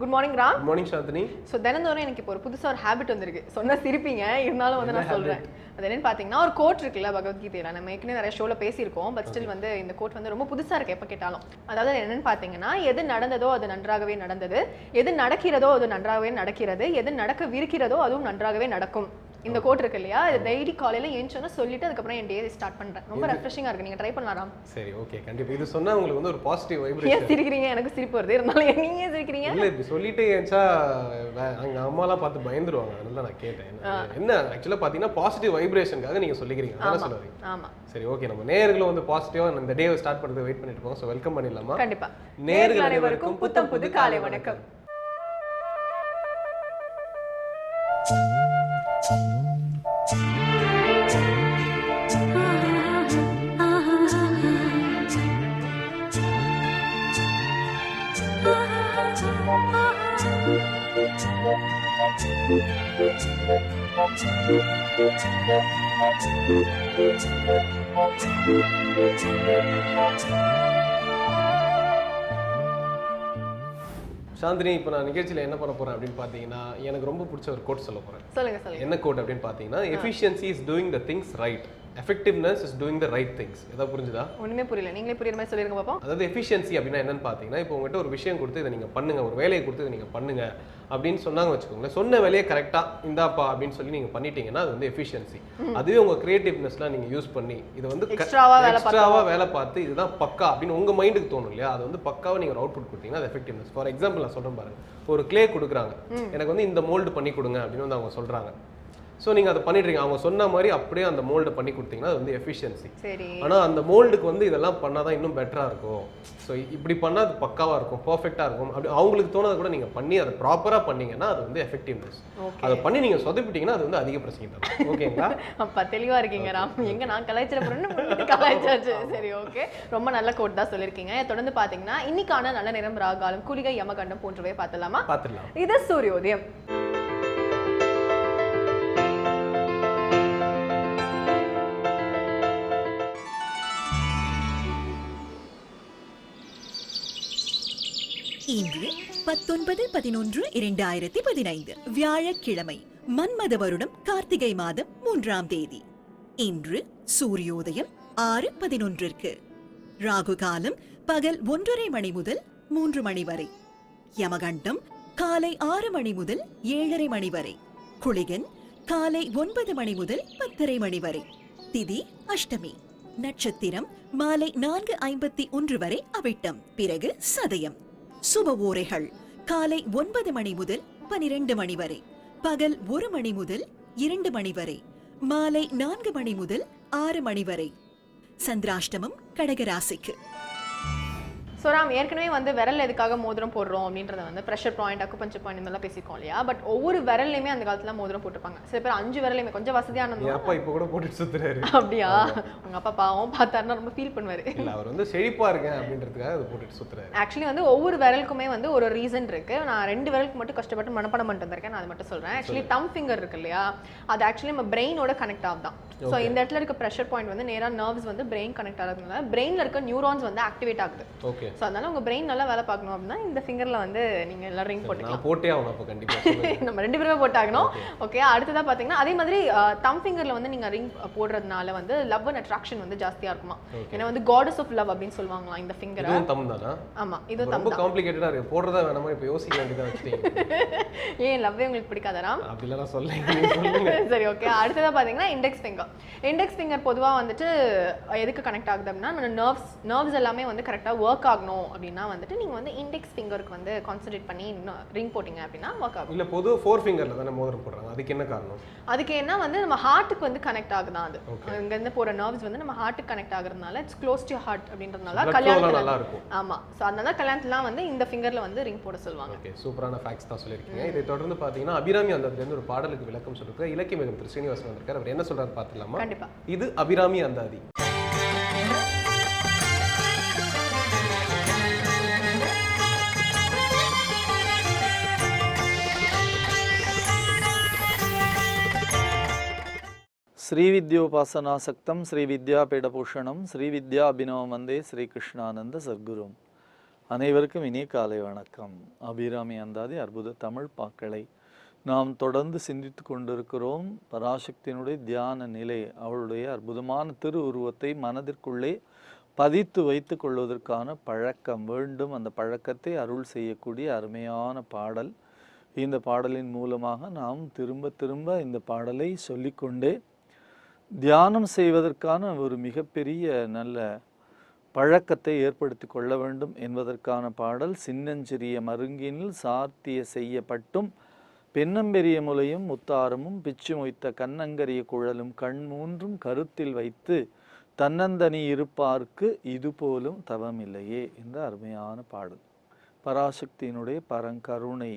Good morning Ram. Good morning Chandini. So தினந்தோறும் எனக்கு இப்போ ஒரு புதுசாக ஒரு ஹேபிட் வந்திருக்கு. சொன்னால் சிரிப்பீங்க, இருந்தாலும் வந்து நான் சொல்கிறேன். அது என்னன்னு பார்த்தீங்கன்னா, ஒரு கோட் இருக்குல்ல பகவத்கீதையில், நம்ம ஏற்கனவே நிறைய ஷோவில் பேசியிருக்கோம். பட் ஸ்டில் வந்து இந்த கோட் வந்து ரொம்ப புதுசாக இருக்குது எப்போ கேட்டாலும். அதாவது என்னன்னு பார்த்தீங்கன்னா, எது நடந்ததோ அது நன்றாகவே நடந்தது, எது நடக்கிறதோ அது நன்றாகவே நடக்கிறது, எது நடக்கவிருக்கிறதோ அதுவும் நன்றாகவே நடக்கும். இந்த கோட் இருக்கு இல்லையா, இது டெய்லி காலையில ஏஞ்சோன்னு சொல்லிட்டு அதுக்கப்புறம் என் டே ஸ்டார்ட் பண்றேன். ரொம்ப ரெஃப்ரெஷிங்கா இருக்கு, நீங்க ட்ரை பண்ணலாம். சரி, ஓகே, கண்டிப்பா. இது சொன்னா உங்களுக்கு வந்து ஒரு பாசிட்டிவ் வைப்ரேஷன். ஏன் சிரிக்கிறீங்க? எனக்கு சிரிப்பு வருது, இருந்தாலும் நீங்க ஏன் சிரிக்கிறீங்க? இல்ல, இப்படி சொல்லிட்டு ஏஞ்சா அங்க அம்மாலாம் பார்த்து பயந்துருவாங்க, அதனால நான் கேட்டேன். என்ன ஆக்சுவலா பாத்தீங்கன்னா பாசிட்டிவ் வைப்ரேஷனுக்காக நீங்க சொல்லிக்கிறீங்க, அதான் சொல்றீங்க. ஆமா, சரி, ஓகே. நம்ம நேயர்களும் வந்து பாசிட்டிவா இந்த டேவை ஸ்டார்ட் பண்றது வெயிட் பண்ணிட்டு இருக்கோம். சோ வெல்கம் பண்ணிடலாமா? கண்டிப்பா. நேயர்கள் அனைவருக்கும் புத்தம் புது காலை வணக்கம். சாந்தினி, இப்போ நான் நிகழ்ச்சியில் என்ன பண்ண போறேன் அப்படின்னு பார்த்தீங்கன்னா, எனக்கு ரொம்ப பிடிச்ச ஒரு கோட் சொல்ல போறேன். சொல்லுங்க. என்ன கோட் அப்படின்னு பார்த்தீங்கன்னா, efficiency is doing the things right, effectiveness is doing the right things. ஏதாவது புரிஞ்சுதா? ஒண்ணுமே புரியல, நீங்களே புரியுற மாதிரி சொல்லிருங்க பாப்போம். அதாவது எஃபிஷியன்சி அப்படின்னா என்னன்னு பார்த்தீங்கன்னா, இப்போ உங்ககிட்ட ஒரு விஷயம் கொடுத்து இதை நீங்க பண்ணுங்க, ஒரு வேலையை கொடுத்து இதை நீங்க பண்ணுங்க அப்படின்னு சொன்னாங்க வச்சுக்கோங்களேன். சொன்ன வேலையை கரெக்டா இந்தாப்பா அப்படின்னு சொல்லி நீங்க பண்ணிட்டீங்கன்னா அது வந்து எஃபிஷியன்சி. அதுவே உங்க கிரியேட்டிவ்னஸ்லாம் நீங்க யூஸ் பண்ணி இது வந்து எக்ஸ்ட்ராவா வேலை பார்த்து இதுதான் பக்கா அப்படின்னு உங்க மைண்டுக்கு தோணும் இல்லையா, அது வந்து பக்காவா நீங்க ஒரு அவுட்புட் கொடுத்தீங்கன்னா அது எஃபெக்டிவ்னஸ். ஃபார் எக்ஸாம்பிள் நான் சொல்றேன் பாருங்க, ஒரு கிளே கொடுக்குறாங்க, எனக்கு வந்து இந்த மோல்டு பண்ணி கொடுங்க அப்படின்னு வந்து அவங்க சொல்றாங்க. ஸோ நீங்கள் அதை பண்ணிடுறீங்க, அவங்க சொன்ன மாதிரி அப்படியே அந்த மோல்டை பண்ணி கொடுத்தீங்கன்னா அது வந்து எஃபிஷியன்சி. ஆனால் அந்த மோல்டுக்கு வந்து இதெல்லாம் பண்ணால் தான் இன்னும் பெட்டராக இருக்கும், ஸோ இப்படி பண்ணால் அது பக்காவாக இருக்கும், பர்ஃபெக்டாக இருக்கும் அப்படி அவங்களுக்கு தோணதை கூட நீங்கள் பண்ணி அதை ப்ராப்பராக பண்ணீங்கன்னா அது வந்து எஃபெக்டிவ்னஸ். அதை பண்ணி நீங்கள் சொதப்பிட்டீங்கன்னா அது வந்து அதிக பிரச்சனை தரும். ஓகேங்களா? அப்போ தெளிவாக இருக்கீங்க ராம். எங்கே நான் கலாய்ச்சிட கலாய்ச்சாச்சு. சரி, ஓகே, ரொம்ப நல்ல கோட் தான் சொல்லியிருக்கீங்க. தொடர்ந்து பார்த்தீங்கன்னா இன்னைக்கான நல்ல நேரம், ராகாலம், குளிகை, யமகண்டம் போன்றவை பார்த்துடலாம். இது சூரியோதயம். இன்று 19/11/2015 வியாழக்கிழமை, மன்மத வருடம் கார்த்திகை மாதம் 3ஆம் தேதி. இன்று சூரியோதயம் 6:11. ராகு காலம் பகல் 1:30 மணி முதல் 3 மணி வரை. யமகண்டம் காலை 6 மணி முதல் 7:30 மணி வரை. குளிகன் காலை 9 மணி முதல் 10:30 மணி வரை. திதி அஷ்டமி. நட்சத்திரம் மாலை 4:51 வரை அவிட்டம், பிறகு சதயம். சுப ஓரைகள் காலை 9 மணி முதல் 12 மணி வரை, பகல் 1 மணி முதல் 2 மணி வரை, மாலை 4 மணி முதல் 6 மணி வரை. சந்திராஷ்டமம் கடகராசிக்கு. ஸோ நாம் ஏற்கனவே வந்து விரல் எதுக்காக மோதிரம் போடுறோம் அப்படின்றத வந்து ப்ரெஷர் பாயிண்ட், அக்குபஞ்சர் பாயிண்ட் இதெல்லாம் பேசியிருக்கோம் இல்லையா. பட் ஒவ்வொரு விரல்லையுமே அந்த காலத்துல மோதிரம் போட்டுருப்பாங்க. சில பேர் 5 விரலையுமே கொஞ்சம் வசதியானது. அப்பா இப்போ கூட போட்டுட்டு சுத்துறாரு. அப்படியா? உங்க அப்பா பாவம் பார்த்தாருன்னா ரொம்ப ஃபீல் பண்ணுவாரு. இல்ல, அவர் வந்து செழிப்பா இருக்கேன் அப்படின்றதுக்காக அதை போட்டுட்டு சுத்துறாரு. ஆக்சுவலி வந்து ஒவ்வொரு விரலுக்குமே வந்து ஒரு ரீசன் இருக்கு. நான் 2 விரலுக்கு மட்டும் கஷ்டப்பட்டு மனப்பாடம் பண்ணிட்டு வந்திருக்கேன், நான் அது மட்டும் சொல்றேன். ஆக்சுவலி தம் ஃபிங்கர் இருக்கு இல்லையா, அது ஆக்சுவலி நம்ம பிரெயினோட கனெக்ட் ஆகுதான். ஸோ இந்த இடத்துல இருக்க ப்ரெஷர் பாயிண்ட் வந்து நேரா நர்வ்ஸ் வந்து பிரெயின் கனெக்ட் ஆகிறதுனால பிரெயின்ல இருக்க நியூரான்ஸ் வந்து ஆக்டிவேட் ஆகுது. ஓகே. ஸோ அதனால உங்க பிரெயின் நல்லா வேலை பார்க்கணும் அப்படின்னா இந்த ஃபிங்கர்ல வந்து நீங்க எல்லாம் ரிங் போட்டுக்கலாம். போட்டே ஆகணும் அப்போ கண்டிப்பா. நம்ம 2 பேருமே போட்டாகணும். ஓகே. அடுத்ததா பாத்தீங்கன்னா அதே மாதிரி தம் ஃபிங்கர்ல வந்து நீங்க ரிங் போடுறதுனால வந்து லவ் அண்ட் அட்ராக்ஷன் வந்து ஜாஸ்தியா இருக்குமா. ஏன்னா வந்து காடஸ் ஆஃப் லவ் அப்படின்னு சொல்லுவாங்களாம் இந்த ஃபிங்கரை. இதுவும் தம் தானா? ஆமா, இதுவும் தம். ரொம்ப காம்ப்ளிகேட்டடா இருக்கு, போடுறதா வேணாமா இப்போ யோசிக்க வேண்டியதா வச்சிட்டீங்க. ஏன் லவ்வே உங்களுக்கு பிடிக்காதா? அப்படிலாம் நான் சொல்லுங்க. சரி, ஓகே. அடுத்ததா பாத்தீங்கன்னா இண்டெக்ஸ் ஃபிங்கர். இண்டெக்ஸ் ஃபிங்கர் பொதுவா வந்துட்டு எதுக்கு கனெக்ட் ஆகுது அப்படின்னா நம்ம நர்வ்ஸ் எல்லாமே வந்து கரெக்டா ஒர்க் ஆகணும் அப்படின்னா வந்துட்டு நீங்க வந்து இண்டெக்ஸ் ஃபிங்கருக்கு வந்து கான்சென்ட்ரேட் பண்ணி ரிங் போட்டீங்க அப்படின்னா ஒர்க் ஆகும். இல்ல, பொதுவா 4 ஃபிங்கர்ல தான மோதிரம் போடுறாங்க, அதுக்கு என்ன காரணம்? அதுக்கு என்ன வந்து நம்ம ஹார்ட்டுக்கு வந்து கனெக்ட் ஆகுதான். அது இங்க இருந்து போற நர்வ்ஸ் வந்து நம்ம ஹார்ட்டுக்கு கனெக்ட் ஆகுறதுனால இட்ஸ் க்ளோஸ் டு ஹார்ட் அப்படின்றதுனால கல்யாணத்துல நல்லா இருக்கும். ஆமா, சோ அதனால கல்யாணத்துலாம் வந்து இந்த ஃபிங்கர்ல வந்து ரிங் போட சொல்லுவாங்க. ஓகே, சூப்பரான ஃபேக்ட்ஸ் தான் சொல்லிருக்கீங்க. இதை தொடர்ந்து பாத்தீங்கன்னா அபிராமி அந்தாதில இருந்து ஒரு பாடலுக்கு விளக்கம் சொல்லிருக்காரு இலக்கிய மிகு திரு ஸ்ரீனிவாசன் வந்திருக்காரு. அவர் என்ன சொல்றாரு பாத்துலாமா? கண்டிப்பா. இது அபிராமி அந்தாதி. श्रीविद्योपासनासक्तं श्रीविद्यापीठभूषणं श्रीविद्या अभिनव वंदे श्रीकृष्णानंद सद्गुरुं அனைவருக்கும் இனிய காலை வணக்கம். அபிராமி அந்தாதி அற்புத தமிழ் பாக்களை நாம் தொடர்ந்து சிந்தித்து கொண்டிருக்கிறோம். பராசக்தியினுடைய தியான நிலை, அவளுடைய அற்புதமான திரு உருவத்தை மனதிற்குள்ளே பதித்து வைத்து கொள்வதற்கான பழக்கம் வேண்டும். அந்த பழக்கத்தை அருள் செய்யக்கூடிய அருமையான பாடல். இந்த பாடலின் மூலமாக நாம் திரும்ப திரும்ப இந்த பாடலை சொல்லிக்கொண்டே தியானம் செய்வதற்கான ஒரு மிகப்பெரிய நல்ல பழக்கத்தை ஏற்படுத்தி கொள்ள வேண்டும் என்பதற்கான பாடல். சின்னஞ்சிறிய மருங்கினில் சாத்திய செய்யப்பட்டும் பெண்ணம்பெரிய முலையும் முத்தாரமும் பிச்சு மொய்த்த கண்ணங்கரிய குழலும் கண் மூன்றும் கருத்தில் வைத்து தன்னந்தனி இருப்பார்க்கு இது போலும் தவமில்லையே என்ற அருமையான பாடல். பராசக்தியினுடைய பரங்கருணை,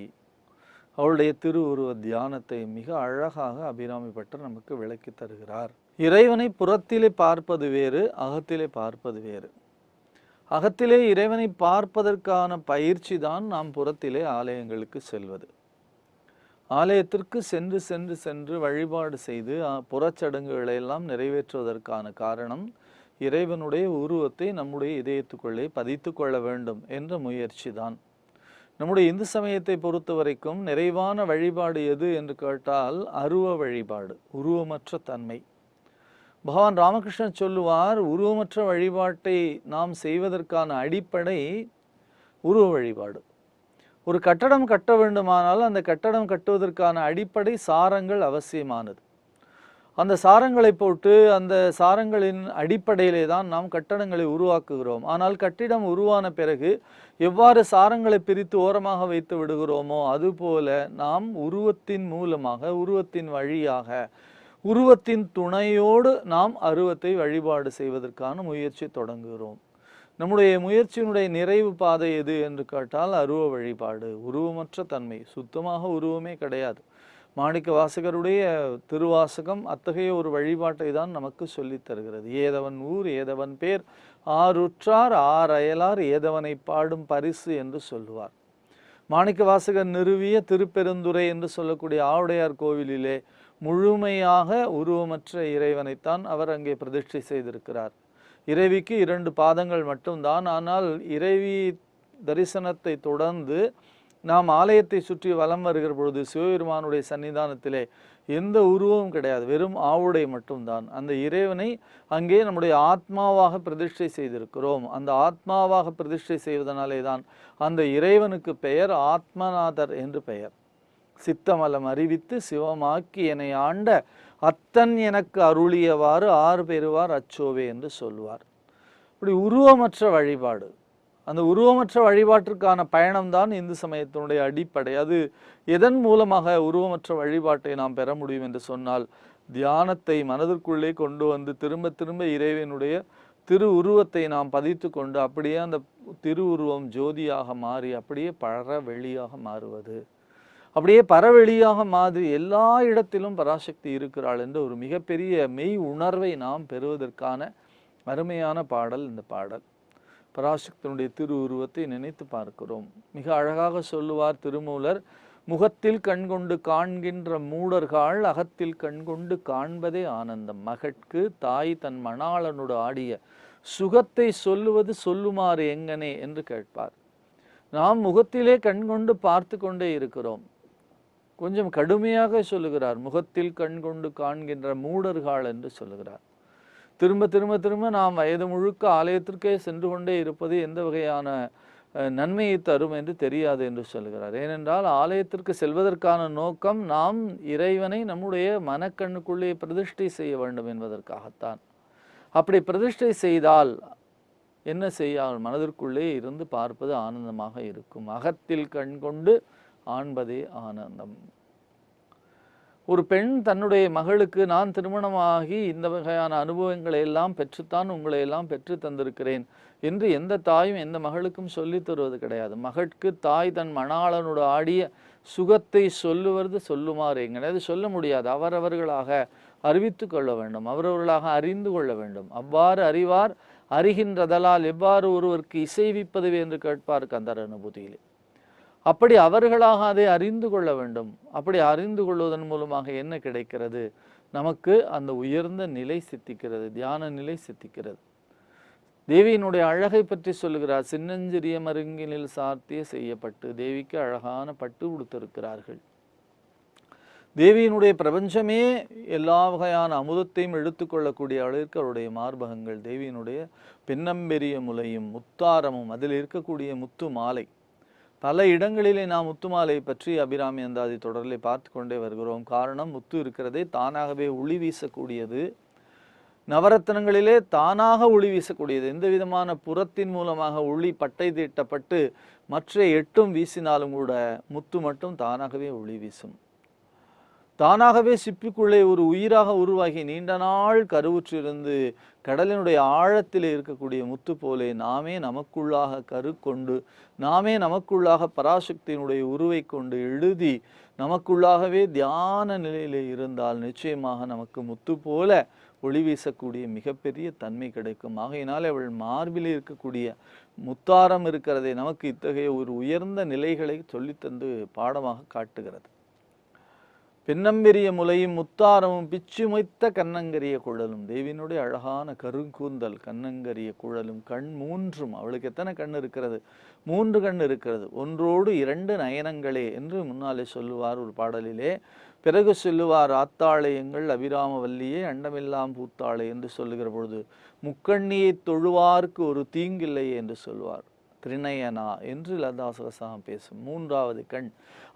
அவளுடைய திருவுருவ தியானத்தை மிக அழகாக அபிராமி பட்டர் நமக்கு விளக்கி தருகிறார். இறைவனை புறத்திலே பார்ப்பது வேறு, அகத்திலே பார்ப்பது வேறு. அகத்திலே இறைவனை பார்ப்பதற்கான பயிற்சி தான் நாம் புறத்திலே ஆலயங்களுக்கு செல்வது. ஆலயத்திற்கு சென்று சென்று சென்று வழிபாடு செய்து புறச்சடங்குகளை எல்லாம் நிறைவேற்றுவதற்கான காரணம் இறைவனுடைய உருவத்தை நம்முடைய இதயத்துக்குள்ளே பதித்து கொள்ள வேண்டும் என்ற முயற்சி தான். நம்முடைய இந்து சமயத்தை பொறுத்த வரைக்கும் நிறைவான வழிபாடு எது என்று கேட்டால் அருவ வழிபாடு, உருவமற்ற தன்மை. பகவான் ராமகிருஷ்ணன் சொல்லுவார், உருவமற்ற வழிபாட்டை நாம் செய்வதற்கான அடிப்படை உருவ வழிபாடு. ஒரு கட்டடம் கட்ட வேண்டுமானால் அந்த கட்டடம் கட்டுவதற்கான அடிப்படை சாரங்கள் அவசியமானது. அந்த சாரங்களை போட்டு அந்த சாரங்களின் அடிப்படையிலே தான் நாம் கட்டடங்களை உருவாக்குகிறோம். ஆனால் கட்டிடம் உருவான பிறகு எவ்வாறு சாரங்களை பிரித்து ஓரமாக வைத்து விடுகிறோமோ அதுபோல நாம் உருவத்தின் மூலமாக, உருவத்தின் வழியாக, உருவத்தின் துணையோடு நாம் அருவத்தை வழிபாடு செய்வதற்கான முயற்சி தொடங்குகிறோம். நம்முடைய முயற்சியினுடைய நிறைவு பாதை எது என்று கேட்டால் அருவ வழிபாடு, உருவமற்ற தன்மை. சுத்தமாக உருவமே கிடையாது. மாணிக்க வாசகருடைய திருவாசகம் அத்தகைய ஒரு வழிபாட்டை தான் நமக்கு சொல்லித் தருகிறது. ஏதவன் ஊர் ஏதவன் பேர் ஆருற்றார் ஆரயலார் ஏதவனை பாடும் பரிசு என்று சொல்லுவார். மாணிக்க வாசகர் நிறுவிய திருப்பெருந்துறை என்று சொல்லக்கூடிய ஆவுடையார் கோவிலிலே முழுமையாக உருவமற்ற இறைவனைத்தான் அவர் அங்கே பிரதிஷ்டை செய்திருக்கிறார். இறைவிக்கு 2 பாதங்கள் மட்டும்தான். ஆனால் இறைவி தரிசனத்தை தொடர்ந்து நாம் ஆலயத்தை சுற்றி வலம் வருகிற பொழுது சிவபெருமானுடைய சன்னிதானத்திலே எந்த உருவமும் கிடையாது, வெறும் ஆவுடை மட்டும்தான். அந்த இறைவனை அங்கே நம்முடைய ஆத்மாவாக பிரதிஷ்டை செய்திருக்கிறோம். அந்த ஆத்மாவாக பிரதிஷ்டை செய்வதனாலே தான் அந்த இறைவனுக்கு பெயர் ஆத்மநாதர் என்று பெயர். சித்தமலம் அறிவித்து சிவமாக்கி என்னை ஆண்ட அத்தன் எனக்கு அருளியவாறு ஆறு பெறுவார் அச்சோவே என்று சொல்லுவார். இப்படி உருவமற்ற வழிபாடு, அந்த உருவமற்ற வழிபாட்டிற்கான பயணம்தான் இந்து சமயத்தினுடைய அடிப்படை. அது எதன் மூலமாக உருவமற்ற வழிபாட்டை நாம் பெற முடியும் என்று சொன்னால், தியானத்தை மனதிற்குள்ளே கொண்டு வந்து திரும்ப திரும்ப இறைவனுடைய திரு உருவத்தை நாம் பதித்து கொண்டு அப்படியே அந்த திரு உருவம் ஜோதியாக மாறி அப்படியே பரவெளியாக மாறுவது. அப்படியே பரவெளியாக மாதிரி எல்லா இடத்திலும் பராசக்தி இருக்கிறாள் என்ற ஒரு மிகப்பெரிய மெய் உணர்வை நாம் பெறுவதற்கான அருமையான பாடல் இந்த பாடல். பராசக்தியினுடைய திரு உருவத்தை நினைத்து பார்க்கிறோம். மிக அழகாக சொல்லுவார் திருமூலர், முகத்தில் கண்கொண்டு காண்கின்ற மூடர்கள் அகத்தில் கண்கொண்டு காண்பதே ஆனந்தம். மகட்கு தாய் தன் மணாளனோடு ஆடிய சுகத்தை சொல்லுவது சொல்லுமாறு எங்கனே என்று கேட்பார். நாம் முகத்திலே கண்கொண்டு பார்த்து கொண்டே இருக்கிறோம். கொஞ்சம் கடுமையாக சொல்லுகிறார், முகத்தில் கண்கொண்டு காண்கின்ற மூடர்கள் என்று சொல்லுகிறார். திரும்ப திரும்ப திரும்ப நாம் வயது முழுக்க ஆலயத்திற்கே சென்று கொண்டே இருப்பது எந்த வகையான நன்மையை தரும் என்று தெரியாது என்று சொல்கிறார். ஏனென்றால் ஆலயத்திற்கு செல்வதற்கான நோக்கம் நாம் இறைவனை நம்முடைய மனக்கண்ணுக்குள்ளே பிரதிஷ்டை செய்ய வேண்டும் என்பதற்காகத்தான். அப்படி பிரதிஷ்டை செய்தால் என்ன செய்ய, மனதிற்குள்ளே இருந்து பார்ப்பது ஆனந்தமாக இருக்கும். அகத்தில் கண்கொண்டு ஆண்பதே ஆனந்தம். ஒரு பெண் தன்னுடைய மகளுக்கு, நான் திருமணமாகி இந்த வகையான அனுபவங்களை எல்லாம் பெற்றுத்தான் உங்களை எல்லாம் பெற்று தந்திருக்கிறேன் என்று எந்த தாயும் எந்த மகளுக்கும் சொல்லி தருவது கிடையாது. மகட்கு தாய் தன் மணாளனோடு ஆடிய சுகத்தை சொல்லுவது சொல்லுமாறு எங்கனையாது சொல்ல முடியாது. அவரவர்களாக அறிவித்து கொள்ள வேண்டும், அவரவர்களாக அறிந்து கொள்ள வேண்டும். அவ்வாறு அறிவார் அறிகின்றதலால் எவ்வாறு ஒருவருக்கு இசைவிப்பது என்று கேட்பார் கந்தர் அனுபூதியிலே. அப்படி அவர்களாக அதை அறிந்து கொள்ள வேண்டும். அப்படி அறிந்து கொள்வதன் மூலமாக என்ன கிடைக்கிறது, நமக்கு அந்த உயர்ந்த நிலை சித்திக்கிறது, தியான நிலை சித்திக்கிறது. தேவியினுடைய அழகை பற்றி சொல்லுகிறார். சின்னஞ்சிறிய மருங்கினில் சார்த்திய செய்யப்பட்டு தேவிக்கு அழகான பட்டு உடுத்திருக்கிறார்கள். தேவியினுடைய பிரபஞ்சமே எல்லா வகையான அமுதத்தையும் எடுத்துக்கொள்ளக்கூடிய அளவிற்கு அவருடைய மார்பகங்கள், தேவியினுடைய பின்னம்பெரிய முலையும் முத்தாரமும், அதில் இருக்கக்கூடிய முத்து மாலை. பல இடங்களிலே நாம் முத்து மாலை பற்றி அபிராமி அந்தாதி தொடரிலே பார்த்து கொண்டே வருகிறோம். காரணம், முத்து இருக்கிறதே தானாகவே ஒளி வீசக்கூடியது, நவரத்னங்களிலே தானாக ஒளி வீசக்கூடியது. எந்த விதமான புறத்தின் மூலமாக ஒளி பட்டை தீட்டப்பட்டு மற்ற 8 வீசினாலும் கூட முத்து மட்டும் தானாகவே ஒளி வீசும். தானாகவே சிப்பிக்குள்ளே ஒரு உயிராக உருவாகி நீண்ட நாள் கருவுற்றிருந்து கடலினுடைய ஆழத்தில் இருக்கக்கூடிய முத்து போலே நாமே நமக்குள்ளாக கரு கொண்டு, நாமே நமக்குள்ளாக பராசக்தியினுடைய உருவை கொண்டு எழுதி நமக்குள்ளாகவே தியான நிலையிலே இருந்தால் நிச்சயமாக நமக்கு முத்து போல ஒளி வீசக்கூடிய மிகப்பெரிய தன்மை கிடைக்கும். ஆகையினால் அவள் மார்பில் இருக்கக்கூடிய முத்தாரம் இருக்கிறதே நமக்கு இத்தகைய ஒரு உயர்ந்த நிலைகளை சொல்லித்தந்து பாடமாக காட்டுகிறது. பின்னம்பெரிய முலையும் முத்தாரமும் பிச்சு மொய்த்த கண்ணங்கரிய குழலும், தேவியினுடைய அழகான கருங்கூந்தல், கண்ணங்கரிய குழலும், கண் 3. அவளுக்கு எத்தனை கண் இருக்கிறது? 3 கண் இருக்கிறது. ஒன்றோடு 2 நயனங்களே என்று முன்னாலே சொல்லுவார் ஒரு பாடலிலே. பிறகு சொல்லுவார், ஆத்தாளை எங்கள் அபிராமவல்லியே அண்டமெல்லாம் பூத்தாளை என்று சொல்லுகிற பொழுது முக்கண்ணியை தொழுவார்க்கு ஒரு தீங்கில்லை என்று சொல்வார். திரிநயனா என்று லலிதா சகஸ்ரநாமம் பேசும். 3வது கண்.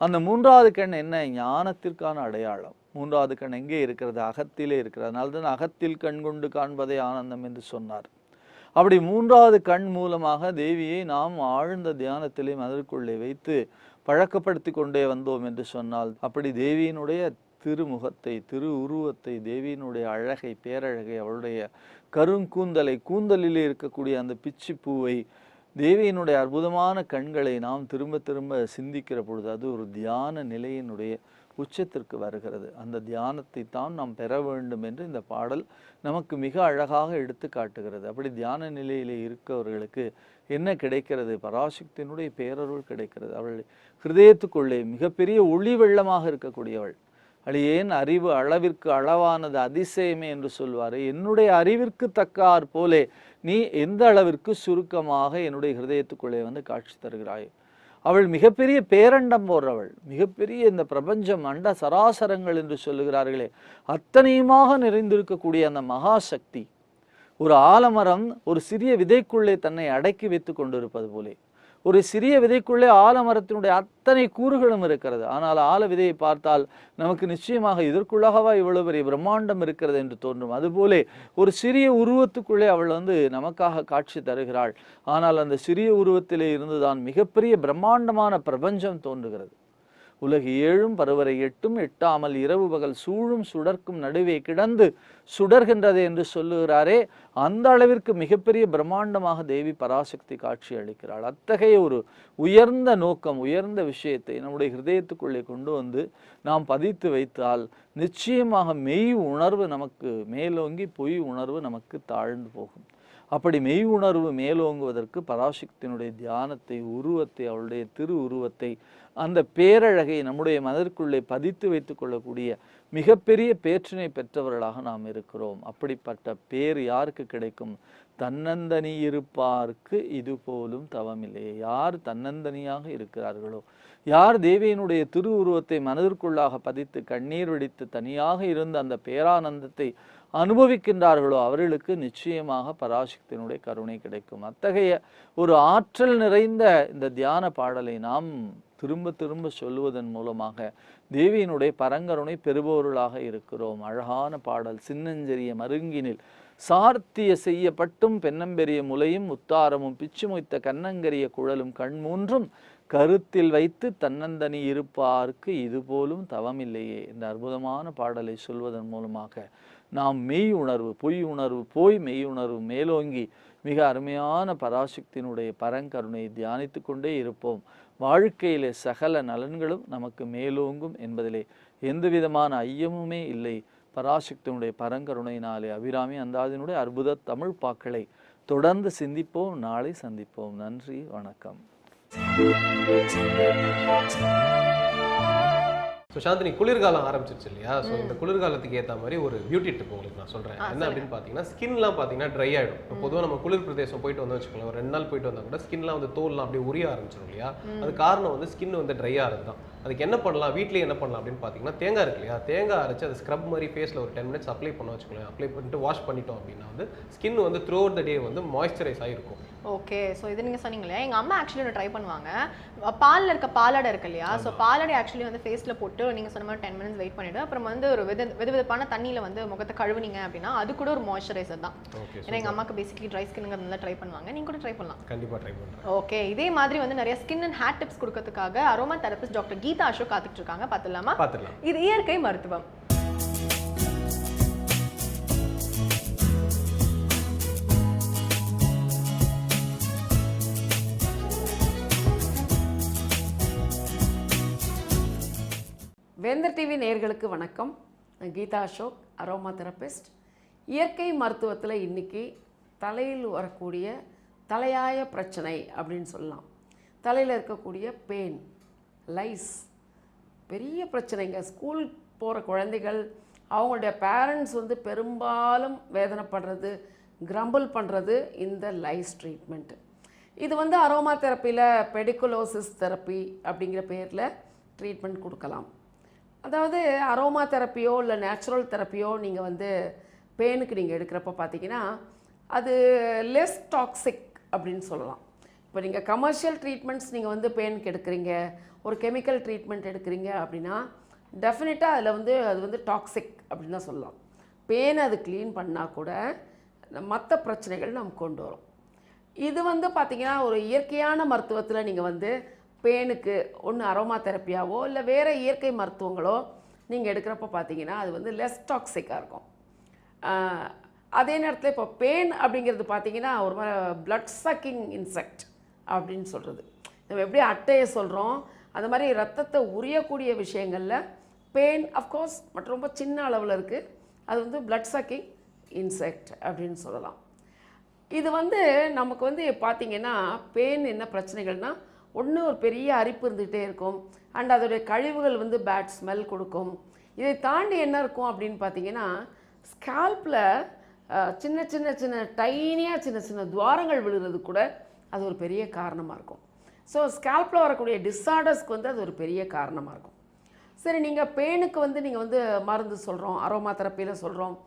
அந்த 3வது கண் என்ன? ஞானத்திற்கான அடையாளம். 3வது கண் எங்கே இருக்கிறது? அகத்திலே இருக்கிறது. அதனால்தான் அகத்தில் கண் கொண்டு காண்பதே ஆனந்தம் என்று சொன்னார். அப்படி 3வது கண் மூலமாக தேவியை நாம் ஆழ்ந்த தியானத்திலே மனதிற்குள்ளே வைத்து பழக்கப்படுத்தி கொண்டே வந்தோம் என்று சொன்னால், அப்படி தேவியினுடைய திருமுகத்தை, திரு உருவத்தை, தேவியினுடைய அழகை, பேரழகை, அவளுடைய கருங்கூந்தலை, கூந்தலிலே இருக்கக்கூடிய அந்த பிச்சி பூவை, தேவியினுடைய அற்புதமான கண்களை நாம் திரும்ப திரும்ப சிந்திக்கிற பொழுது அது ஒரு தியான நிலையினுடைய உச்சத்திற்கு வருகிறது. அந்த தியானத்தை தான் நாம் பெற வேண்டும் என்று இந்த பாடல் நமக்கு மிக அழகாக எடுத்து காட்டுகிறது. அப்படி தியான நிலையிலே இருக்கவர்களுக்கு என்ன கிடைக்கிறது? பராசக்தியினுடைய பேரருள் கிடைக்கிறது. அவள் ஹிருதயத்துக்குள்ளே மிகப்பெரிய ஒளி வெள்ளமாக இருக்கக்கூடியவள். அடியேன் அறிவு அளவிற்கு அளவானது அதிசயமே என்று சொல்வார். என்னுடைய அறிவிற்கு தக்கார் போலே நீ எந்த அளவிற்கு சுருக்கமாக என்னுடைய ஹிருதயத்துக்குள்ளே வந்து காட்சி தருகிறாய். அவள் மிகப்பெரிய பேரண்டம் போடுறவள். மிகப்பெரிய இந்த பிரபஞ்சம், அண்ட சராசரங்கள் என்று சொல்லுகிறார்களே, அத்தனையுமாக நிறைந்திருக்கக்கூடிய அந்த மகாசக்தி. ஒரு ஆலமரம் ஒரு சிறிய விதைக்குள்ளே தன்னை அடக்கி வைத்து கொண்டிருப்பது போலே, ஒரு சிறிய விதைக்குள்ளே ஆலமரத்தினுடைய அத்தனை கூறுகளும் இருக்கிறது. ஆனால் ஆல விதையை பார்த்தால் நமக்கு நிச்சயமாக இதற்குள்ளாகவா இவ்வளவு பெரிய பிரம்மாண்டம் இருக்கிறது என்று தோன்றும். அதுபோலே ஒரு சிறிய உருவத்துக்குள்ளே அவள் நமக்காக காட்சி தருகிறாள். ஆனால் அந்த சிறிய உருவத்திலே இருந்துதான் மிகப்பெரிய பிரம்மாண்டமான பிரபஞ்சம் தோன்றுகிறது. உலகு 7 பருவரை 8 எட்டாமல் இரவு பகல் சூழும் சுடர்க்கும் நடுவே கிடந்து சுடர்கின்றது என்று சொல்லுகிறாரே, அந்த அளவிற்கு மிகப்பெரிய பிரம்மாண்டமாக தேவி பராசக்தி காட்சி அளிக்கிறாள். அத்தகைய ஒரு உயர்ந்த நோக்கம், உயர்ந்த விஷயத்தை நம்முடைய ஹிருதயத்துக்குள்ளே கொண்டு வந்து நாம் பதித்து வைத்தால் நிச்சயமாக மெய் உணர்வு நமக்கு மேலோங்கி பொய் உணர்வு நமக்கு தாழ்ந்து போகும். அப்படி மெய் உணர்வு மேலோங்குவதற்கு பராசக்தியினுடைய தியானத்தை, உருவத்தை, அவளுடைய திரு உருவத்தை, அந்த பேரழகை நம்முடைய மனதிற்குள்ளே பதித்து வைத்து கொள்ளக்கூடிய மிகப்பெரிய பேற்றினை பெற்றவர்களாக நாம் இருக்கிறோம். அப்படிப்பட்ட பேர் யாருக்கு கிடைக்கும்? தன்னந்தனி இருப்பார்க்கு இது போலும் தவமில்லையே. யார் தன்னந்தனியாக இருக்கிறார்களோ, யார் தேவியினுடைய திரு உருவத்தை மனதிற்குள்ளாக பதித்து கண்ணீர் வெடித்து தனியாக இருந்து அந்த பேரானந்தத்தை அனுபவிக்கின்றார்களோ அவர்களுக்கு நிச்சயமாக பராசக்தியினுடைய கருணை கிடைக்கும். அத்தகைய ஒரு ஆற்றல் நிறைந்த இந்த தியான பாடலை நாம் திரும்ப திரும்ப சொல்லுவதன் மூலமாக தேவியினுடைய பரங்கருணை பெறுபவர்களாக இருக்கிறோம். அழகான பாடல். சின்னஞ்செறிய மருங்கினில் சார்த்திய செய்யப்பட்டும் பெண்ணம்பெரிய முலையும் முத்தாரமும் பிச்சு மொய்த்த கண்ணங்கரிய குழலும் கண் 3 கருத்தில் வைத்து தன்னந்தனி இருப்பார்க்கு இது போலும் தவமில்லையே. இந்த அற்புதமான பாடலை சொல்வதன் மூலமாக நாம் மெய் உணர்வு, பொய் உணர்வு போய் மெய் உணர்வு மேலோங்கி மிக அருமையான பராசக்தியினுடைய பரங்கருணையை தியானித்து கொண்டே இருப்போம். வாழ்க்கையிலே சகல நலன்களும் நமக்கு மேலோங்கும் என்பதிலே எந்த விதமான ஐயமுமே இல்லை. பராசக்தியினுடைய பரங்கருணையினாலே அபிராமி அந்தாதியினுடைய அற்புத தமிழ் பாக்களை தொடர்ந்து சிந்திப்போம். நாளை சந்திப்போம். நன்றி, வணக்கம். ஸோ சாந்தினி, குளிர்காலம் ஆரம்பிச்சிருச்சு இல்லையா? ஸோ இந்த குளிர்காலத்துக்கு ஏற்ற மாதிரி ஒரு பியூட்டி டிப் உங்களுக்கு நான் சொல்கிறேன். என்ன அப்படின்னு பார்த்தீங்கன்னா, ஸ்கின்லாம் பார்த்தீங்கன்னா ட்ரை ஆகிடும். இப்போ பொதுவாக நம்ம குளிர் பிரதேசம் போயிட்டு வந்து வச்சுக்கோங்களேன், ஒரு 2 நாள் போயிட்டு வந்தால் கூட ஸ்கின்லாம் வந்து தோல்லாம் அப்படியே உரிய ஆரம்பிச்சிடும் இல்லையா? அது காரணம் வந்து ஸ்கின் வந்து ட்ரை ஆகிறது தான். அதுக்கு என்ன பண்ணலாம், வீட்லேயே என்ன பண்ணலாம் அப்படின்னு பார்த்தீங்கன்னா, தேங்காய் இருக்கு இல்லையா? தேங்காய் அரைச்சி அதை ஸ்க்ரப் மாதிரி ஃபேஸில் ஒரு 10 மினிட்ஸ் அப்ளை பண்ண வச்சுக்கோங்களேன். அப்ளை பண்ணிட்டு வாஷ் பண்ணிட்டோம் அப்படின்னா வந்து ஸ்கின் வந்து த்ரூ அவுட் த டே வந்து மாய்ஸ்சரைஸ் ஆகிருக்கும். ஓகே, ஸோ இது நீங்கள் சொன்னீங்க இல்லையா, எங்கள் அம்மா ஆக்சுவலி ஒன்று ட்ரை பண்ணுவாங்க. பாலில் இருக்க பாலாடை இருக்கு இல்லையா, ஸோ பாலாடை ஆக்சுவலி வந்து ஃபேஸில் போட்டு நீங்கள் சொன்ன மாதிரி 10 மினிட்ஸ் வெயிட் பண்ணிவிட்டு அப்புறம் வந்து ஒரு வெதுவெதுப்பான தண்ணியில் வந்து முகத்தை கழுவுனீங்க அப்படின்னா அது கூட ஒரு மாய்ஸ்சரைசர் தான். ஏன்னா எங்கள் அம்மாவுக்கு பேசிக்கலி ட்ரை ஸ்கின்னுங்கிறதுனால ட்ரை பண்ணுவாங்க. நீங்கள் கூட ட்ரை பண்ணலாம். கண்டிப்பாக ட்ரை பண்ணுறேன். ஓகே, இதே மாதிரி வந்து நிறைய ஸ்கின் அண்ட் ஹேர் டிப்ஸ் கொடுக்கறதுக்காக aroma therapist doctor Geetha Ashok காத்துட்டு இருக்காங்க. பார்த்துடலாமா? பார்த்துடலாம். இது இயற்கை மருத்துவம். வேந்தர் டிவி நேயர்களுக்கு வணக்கம். நான் கீதா அசோக், அரோமா தெரபிஸ்ட். இயற்கை மருத்துவத்தில் இன்றைக்கி தலையில் வரக்கூடிய தலையாய பிரச்சனை அப்படின்னு சொல்லலாம். தலையில் இருக்கக்கூடிய பெயின், லைஸ், பெரிய பிரச்சனைங்க. ஸ்கூல் போகிற குழந்தைகள் அவங்களுடைய பேரண்ட்ஸ் வந்து பெரும்பாலும் வேதனைப்படுறது, கிரம்பிள் பண்ணுறது இந்த லைஸ் ட்ரீட்மெண்ட்டு. இது வந்து அரோமா தெரப்பியில் பெடிகுலோசிஸ் தெரப்பி அப்படிங்கிற பேரில் ட்ரீட்மெண்ட் கொடுக்கலாம். அதாவது அரோமா தெரப்பியோ இல்லை நேச்சுரல் தெரப்பியோ நீங்கள் வந்து பெயினுக்கு நீங்கள் எடுக்கிறப்ப பார்த்தீங்கன்னா அது லெஸ் டாக்ஸிக் அப்படின்னு சொல்லலாம். இப்போ நீங்கள் கமர்ஷியல் ட்ரீட்மெண்ட்ஸ் நீங்கள் வந்து பெயினுக்கு எடுக்கிறீங்க, ஒரு கெமிக்கல் ட்ரீட்மெண்ட் எடுக்கிறீங்க அப்படின்னா டெஃபினட்டாக அதில் வந்து அது வந்து டாக்ஸிக் அப்படின்னு தான் சொல்லலாம். பெயினை அது க்ளீன் பண்ணால் கூட மற்ற பிரச்சனைகள் நம்ம கொண்டு வரும். இது வந்து பார்த்திங்கன்னா ஒரு இயற்கையான மருத்துவத்தில் நீங்கள் வந்து பெயினுக்கு ஒன்று அரோமா தெரப்பியாவோ இல்லை வேறு இயற்கை மருத்துவங்களோ நீங்கள் எடுக்கிறப்ப பார்த்தீங்கன்னா அது வந்து லெஸ் டாக்ஸிக்காக இருக்கும். அதே நேரத்தில் இப்போ பெயின் அப்படிங்கிறது பார்த்தீங்கன்னா ஒரு மாதிரி பிளட் சக்கிங் இன்செக்ட் அப்படின்னு சொல்கிறது. நம்ம எப்படி அட்டையை சொல்கிறோம் அந்த மாதிரி ரத்தத்தை உரியக்கூடிய விஷயங்களில் பெயின் அஃப்கோர்ஸ் மற்றும் ரொம்ப சின்ன அளவில் இருக்குது. அது வந்து பிளட் சக்கிங் இன்செக்ட் அப்படின்னு சொல்லலாம். இது வந்து நமக்கு வந்து பார்த்திங்கன்னா பெயின் என்ன பிரச்சனைகள்னால், ஒன்று ஒரு பெரிய அரிப்பு இருந்துகிட்டே இருக்கும், அண்ட் அதோடைய கழிவுகள் வந்து பேட் ஸ்மெல் கொடுக்கும். இதை தாண்டி என்ன இருக்கும் அப்படின்னு பார்த்தீங்கன்னா, ஸ்கால்பில் சின்ன சின்ன சின்ன டைனியாக சின்ன சின்ன துவாரங்கள் விழுகிறது கூட அது ஒரு பெரிய காரணமாக இருக்கும். ஸோ ஸ்கால்பில் வரக்கூடிய டிஸார்டர்ஸ்க்கு வந்து அது ஒரு பெரிய காரணமாக இருக்கும். சரி, நீங்கள் பெயினுக்கு வந்து நீங்கள் வந்து மருந்து சொல்கிறோம், அரோமா தெரப்பியில் சொல்கிறோம்,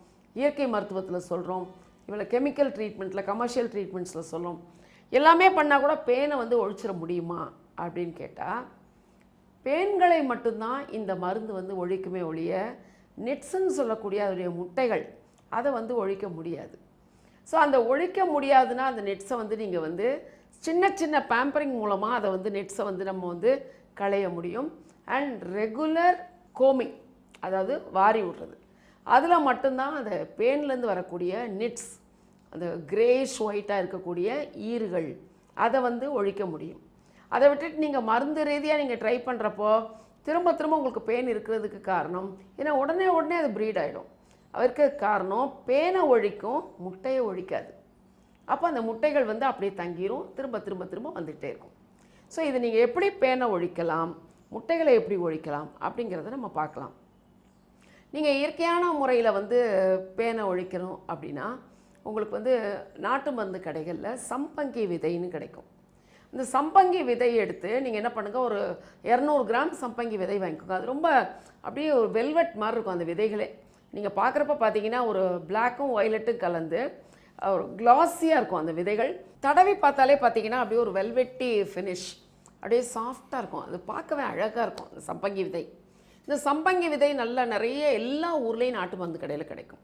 இயற்கை மருத்துவத்தில் சொல்கிறோம், இவ்வளோ கெமிக்கல் ட்ரீட்மெண்ட்டில் கமர்ஷியல் ட்ரீட்மெண்ட்ஸில் சொல்கிறோம், எல்லாமே பண்ணால் கூட பெயினை வந்து ஒழிச்சிட முடியுமா அப்படின்னு கேட்டால், பெயின்களை மட்டும்தான் இந்த மருந்து வந்து ஒழிக்குமே ஒழிய நெட்ஸுன்னு சொல்லக்கூடிய அதோடைய முட்டைகள் அதை வந்து ஒழிக்க முடியாது. ஸோ அந்த ஒழிக்க முடியாதுன்னா அந்த நெட்ஸை வந்து நீங்கள் வந்து சின்ன சின்ன பேம்பரிங் மூலமாக அதை வந்து நெட்ஸை வந்து நம்ம வந்து களைய முடியும். அண்ட் ரெகுலர் கோமிங், அதாவது வாரி விடுறது, அதில் மட்டும்தான் அந்த பெயின்லேருந்து வரக்கூடிய நெட்ஸ், அந்த கிரேஷ் ஒயிட்டாக இருக்கக்கூடிய ஈறுகள், அதை வந்து ஒழிக்க முடியும். அதை விட்டுட்டு நீங்கள் மருந்து ரீதியாக நீங்கள் ட்ரை பண்ணுறப்போ திரும்ப திரும்ப உங்களுக்கு பெயின் இருக்கிறதுக்கு காரணம் ஏன்னா உடனே அது ப்ரீட் ஆகிடும். அதற்கு காரணம் பெயினை ஒழிக்கும், முட்டையை ஒழிக்காது. அப்போ அந்த முட்டைகள் வந்து அப்படியே தங்கிரும், திரும்ப திரும்ப திரும்ப வந்துகிட்டே இருக்கும். ஸோ இது நீங்கள் எப்படி பெயினை ஒழிக்கலாம், முட்டைகளை எப்படி ஒழிக்கலாம் அப்படிங்கிறத நம்ம பார்க்கலாம். நீங்கள் இயற்கையான முறையில் வந்து பெயினை ஒழிக்கணும் அப்படின்னா உங்களுக்கு வந்து நாட்டு மருந்து கடைகளில் சம்பங்கி விதைன்னு கிடைக்கும். இந்த சம்பங்கி விதையை எடுத்து நீங்கள் என்ன பண்ணுங்கள், ஒரு 200 கிராம் சம்பங்கி விதை வாங்கிக்கோங்க. அது ரொம்ப அப்படியே ஒரு வெல்வெட் மாதிரி இருக்கும் அந்த விதைகளே. நீங்கள் பார்க்குறப்ப பார்த்தீங்கன்னா ஒரு பிளாக்கும் ஒய்லெட்டும் கலந்து ஒரு கிளாஸியாக இருக்கும் அந்த விதைகள். தடவி பார்த்தாலே பார்த்தீங்கன்னா அப்படியே ஒரு வெல்வெட்டி ஃபினிஷ், அப்படியே சாஃப்டாக இருக்கும். அது பார்க்கவே அழகாக இருக்கும் அந்த சம்பங்கி விதை. இந்த சம்பங்கி விதை நல்லா நிறைய எல்லா ஊர்லேயும் நாட்டு மருந்து கடையில் கிடைக்கும்.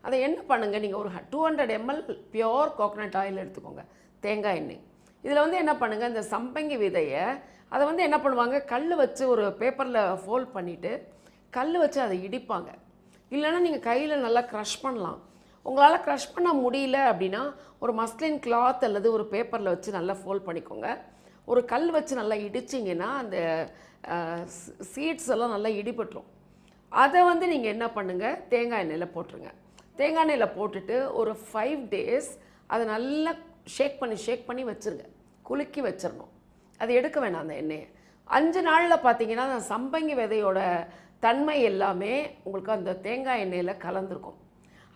அதை என்ன பண்ணுங்கள், நீங்கள் ஒரு 200 ml பியோர் கோகனட் ஆயில் எடுத்துக்கோங்க, தேங்காய் எண்ணெய். இதில் வந்து என்ன பண்ணுங்கள், இந்த சம்பங்கி விதையை அதை வந்து என்ன பண்ணுவாங்க, கல் வச்சு ஒரு பேப்பரில் ஃபோல்ட் பண்ணிவிட்டு கல் வச்சு அதை இடிப்பாங்க. இல்லைன்னா நீங்கள் கையில் நல்லா க்ரஷ் பண்ணலாம். உங்களால் க்ரஷ் பண்ண முடியல அப்படின்னா ஒரு மஸ்லின் கிளாத் அல்லது ஒரு பேப்பரில் வச்சு நல்லா ஃபோல்ட் பண்ணிக்கோங்க. ஒரு கல் வச்சு நல்லா இடிச்சிங்கன்னா அந்த சீட்ஸ் எல்லாம் நல்லா இடிபட்டுரும். அதை வந்து நீங்கள் என்ன பண்ணுங்கள், தேங்காய் எண்ணெயில் போட்டுருங்க. தேங்காய் எண்ணெயில் போட்டுட்டு ஒரு 5 days அதை நல்லா ஷேக் பண்ணி வச்சுருங்க, குலுக்கி வச்சிடணும். அது எடுக்க வேணாம் அந்த எண்ணெயை. 5 நாளில் பார்த்தீங்கன்னா அந்த சம்பங்கி விதையோட தன்மை எல்லாமே உங்களுக்கு அந்த தேங்காய் எண்ணெயில் கலந்துருக்கும்.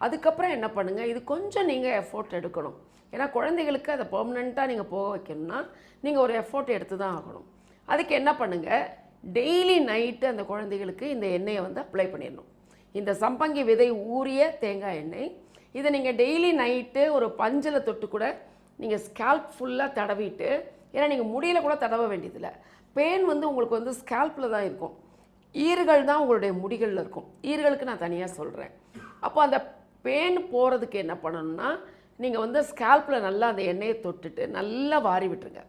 அதுக்கப்புறம் என்ன பண்ணுங்கள், இது கொஞ்சம் நீங்கள் எஃபோர்ட் எடுக்கணும். ஏன்னா குழந்தைகளுக்கு அதை பெர்மனெண்ட்டாக நீங்கள் போக வைக்கணும்னா நீங்கள் ஒரு எஃபோர்ட் எடுத்து தான் ஆகணும். அதுக்கு என்ன பண்ணுங்கள், டெய்லி நைட்டு அந்த குழந்தைகளுக்கு இந்த எண்ணெயை வந்து அப்ளை பண்ணிடணும். இந்த சம்பங்கி விதை ஊறிய தேங்காய் எண்ணெய் இதை நீங்கள் டெய்லி நைட்டு ஒரு பஞ்சில் தொட்டு கூட நீங்கள் ஸ்கேல்ப் ஃபுல்லாக தடவிட்டு, ஏன்னா நீங்கள் முடியில் கூட தடவ வேண்டியதில்லை. பெயின் வந்து உங்களுக்கு வந்து ஸ்கேல்ப்பில் தான் இருக்கும், ஈறுகள் தான் உங்களுடைய முடிகளில் இருக்கும். ஈறுகளுக்கு நான் தனியாக சொல்கிறேன். அப்போ அந்த பெயின் போகிறதுக்கு என்ன பண்ணணும்னா, நீங்கள் வந்து ஸ்கேல்ப்பில் நல்லா அந்த எண்ணெயை தொட்டுட்டு நல்லா வாரி விட்டுருங்க.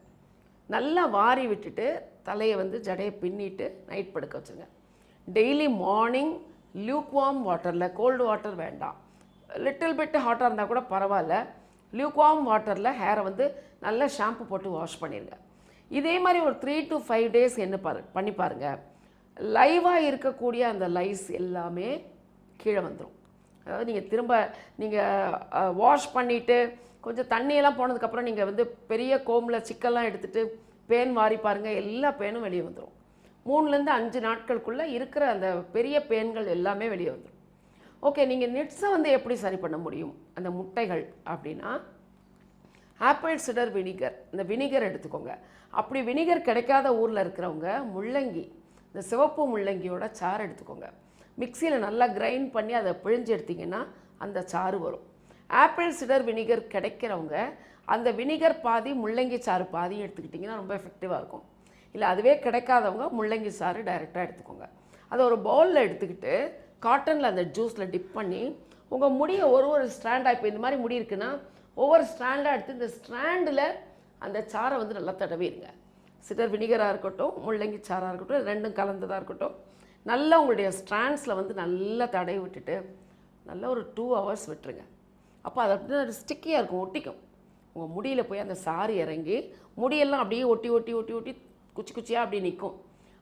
நல்லா வாரி விட்டுட்டு தலையை வந்து ஜடையை பின்னிட்டு நைட் படுக்க வச்சுருங்க. டெய்லி மார்னிங் லியூக்வார்ம் வாட்டரில், கோல்டு வாட்டர் வேண்டாம், லிட்டில் பிட் ஹாட்டாக இருந்தால் கூட பரவாயில்ல, லியூக்வார்ம் வாட்டரில் ஹேரை வந்து நல்லா ஷாம்பு போட்டு வாஷ் பண்ணிடுங்க. இதே மாதிரி ஒரு 3 to 5 days என்ன பண்ணி பாருங்கள். லைவாக இருக்கக்கூடிய அந்த லைஸ் எல்லாமே கீழே வந்துடும். அதாவது நீங்கள் திரும்ப நீங்கள் வாஷ் பண்ணிவிட்டு கொஞ்சம் தண்ணியெல்லாம் போனதுக்கப்புறம் நீங்கள் வந்து பெரிய கோமில் சிக்கெல்லாம் எடுத்துகிட்டு பேன் வாரி பாருங்கள், எல்லா பேனும் வெளியே வந்துடும். 3லேருந்து 5 நாட்களுக்குள்ளே இருக்கிற அந்த பெரிய பேன்கள் எல்லாமே வெளியே வந்துடும். ஓகே, நீங்கள் நிட்ஸை வந்து எப்படி சரி பண்ண முடியும் அந்த முட்டைகள் அப்படின்னா, ஆப்பிள் சிடர் வினிகர், இந்த வினிகர் எடுத்துக்கோங்க. அப்படி வினிகர் கிடைக்காத ஊரில் இருக்கிறவங்க முள்ளங்கி, இந்த சிவப்பு முள்ளங்கியோட சாறு எடுத்துக்கோங்க. மிக்சியில் நல்லா கிரைண்ட் பண்ணி அதை பிழிஞ்சு எடுத்திங்கன்னா அந்த சாறு வரும். ஆப்பிள் சிடர் வினிகர் கிடைக்கிறவங்க அந்த வினிகர் பாதி முள்ளங்கி சாறு பாதி எடுத்துக்கிட்டிங்கன்னா ரொம்ப எஃபெக்டிவாக இருக்கும். இல்லை அதுவே கிடைக்காதவங்க முள்ளங்கி சாறு டைரெக்டாக எடுத்துக்கோங்க. அதை ஒரு பவுலில் எடுத்துக்கிட்டு காட்டனில் அந்த ஜூஸில் டிப் பண்ணி உங்கள் முடியை ஒரு ஸ்ட்ராண்டாக, இப்போ இந்த மாதிரி முடி இருக்குன்னா ஒவ்வொரு ஸ்ட்ராண்டாக எடுத்து இந்த ஸ்ட்ராண்டில் அந்த சாரை வந்து நல்லா தடவிடுங்க. சிடர் வினிகராக இருக்கட்டும், முள்ளங்கி சாராக இருக்கட்டும், ரெண்டும் கலந்ததாக இருக்கட்டும், நல்லா உங்களுடைய ஸ்ட்ராண்ட்ஸில் வந்து நல்லா தடவி விட்டுட்டு நல்லா ஒரு 2 hours விட்டுருங்க. அப்போ அது அப்படின்னா ஸ்டிக்கியாக இருக்கும், ஒட்டிக்கும். உங்கள் முடியில் போய் அந்த சாறு இறங்கி முடியெல்லாம் அப்படியே ஒட்டி ஒட்டி ஒட்டி ஒட்டி குச்சி குச்சியாக அப்படியே நிற்கும்.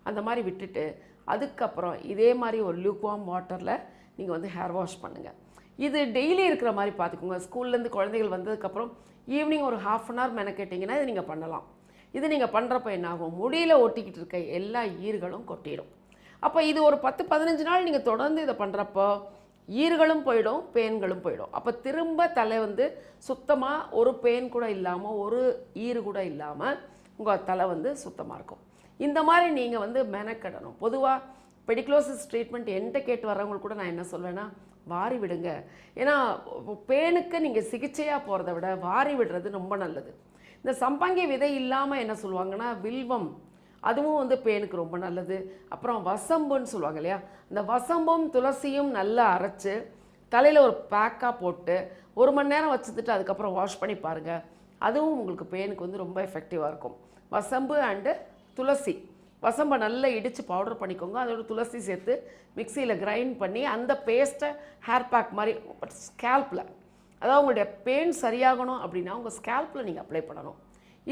அந்த மாதிரி விட்டுட்டு அதுக்கப்புறம் இதே மாதிரி ஒரு லியூக்வார்ம் வாட்டரில் நீங்கள் வந்து ஹேர் வாஷ் பண்ணுங்கள். இது டெய்லி இருக்கிற மாதிரி பார்த்துக்கோங்க. ஸ்கூல்லேருந்து குழந்தைகள் வந்ததுக்கப்புறம் ஈவினிங் ஒரு 1/2 hour மெனக்கேட்டிங்கன்னா இது நீங்கள் பண்ணலாம். இது நீங்கள் பண்ணுறப்ப என்ன ஆகும், முடியில் ஒட்டிக்கிட்டு இருக்க எல்லா ஈறுகளும் கொட்டிடும். அப்போ இது ஒரு 10-15 நாள் நீங்கள் தொடர்ந்து இதை பண்ணுறப்போ ஈறுகளும் போயிடும், பேன்களும் போயிடும். அப்போ திரும்ப தலை வந்து சுத்தமாக ஒரு பேன் கூட இல்லாமல், ஒரு ஈறு கூட இல்லாமல் உங்கள் தலை வந்து சுத்தமாக இருக்கும். இந்த மாதிரி நீங்கள் வந்து மெனக்கடணும். பொதுவாக பெடிக்ளோசிஸ் ட்ரீட்மெண்ட் என்கிட்ட கேட்டு வர்றவங்களுக்கு கூட நான் என்ன சொல்வேன்னா, வாரி விடுங்க. ஏன்னா பேனுக்கு நீங்கள் சிகிச்சையாக போகிறத விட வாரி விடுறது ரொம்ப நல்லது. இந்த சம்பங்கி விதை இல்லாமல் என்ன சொல்லுவாங்கன்னா வில்வம், அதுவும் வந்து பேனுக்கு ரொம்ப நல்லது. அப்புறம் வசம்புன்னு சொல்லுவாங்க இல்லையா, இந்த வசம்பும் துளசியும் நல்லா அரைச்சி தலையில் ஒரு பேக்காக போட்டு 1 மணி நேரம் வச்சுட்டு அதுக்கப்புறம் வாஷ் பண்ணி பாருங்கள். அதுவும் உங்களுக்கு பேனுக்கு வந்து ரொம்ப எஃபெக்டிவாக இருக்கும். வசம்பு அண்டு துளசி, வசம்பை நல்லா இடித்து பவுடர் பண்ணிக்கோங்க, அதோட துளசி சேர்த்து மிக்சியில் கிரைண்ட் பண்ணி அந்த பேஸ்ட்டை ஹேர் பேக் மாதிரி ஸ்கேல்பில், அதாவது உங்களுடைய பெயின் சரியாகணும் அப்படின்னா உங்கள் ஸ்கேல்பில் நீங்கள் அப்ளை பண்ணணும்.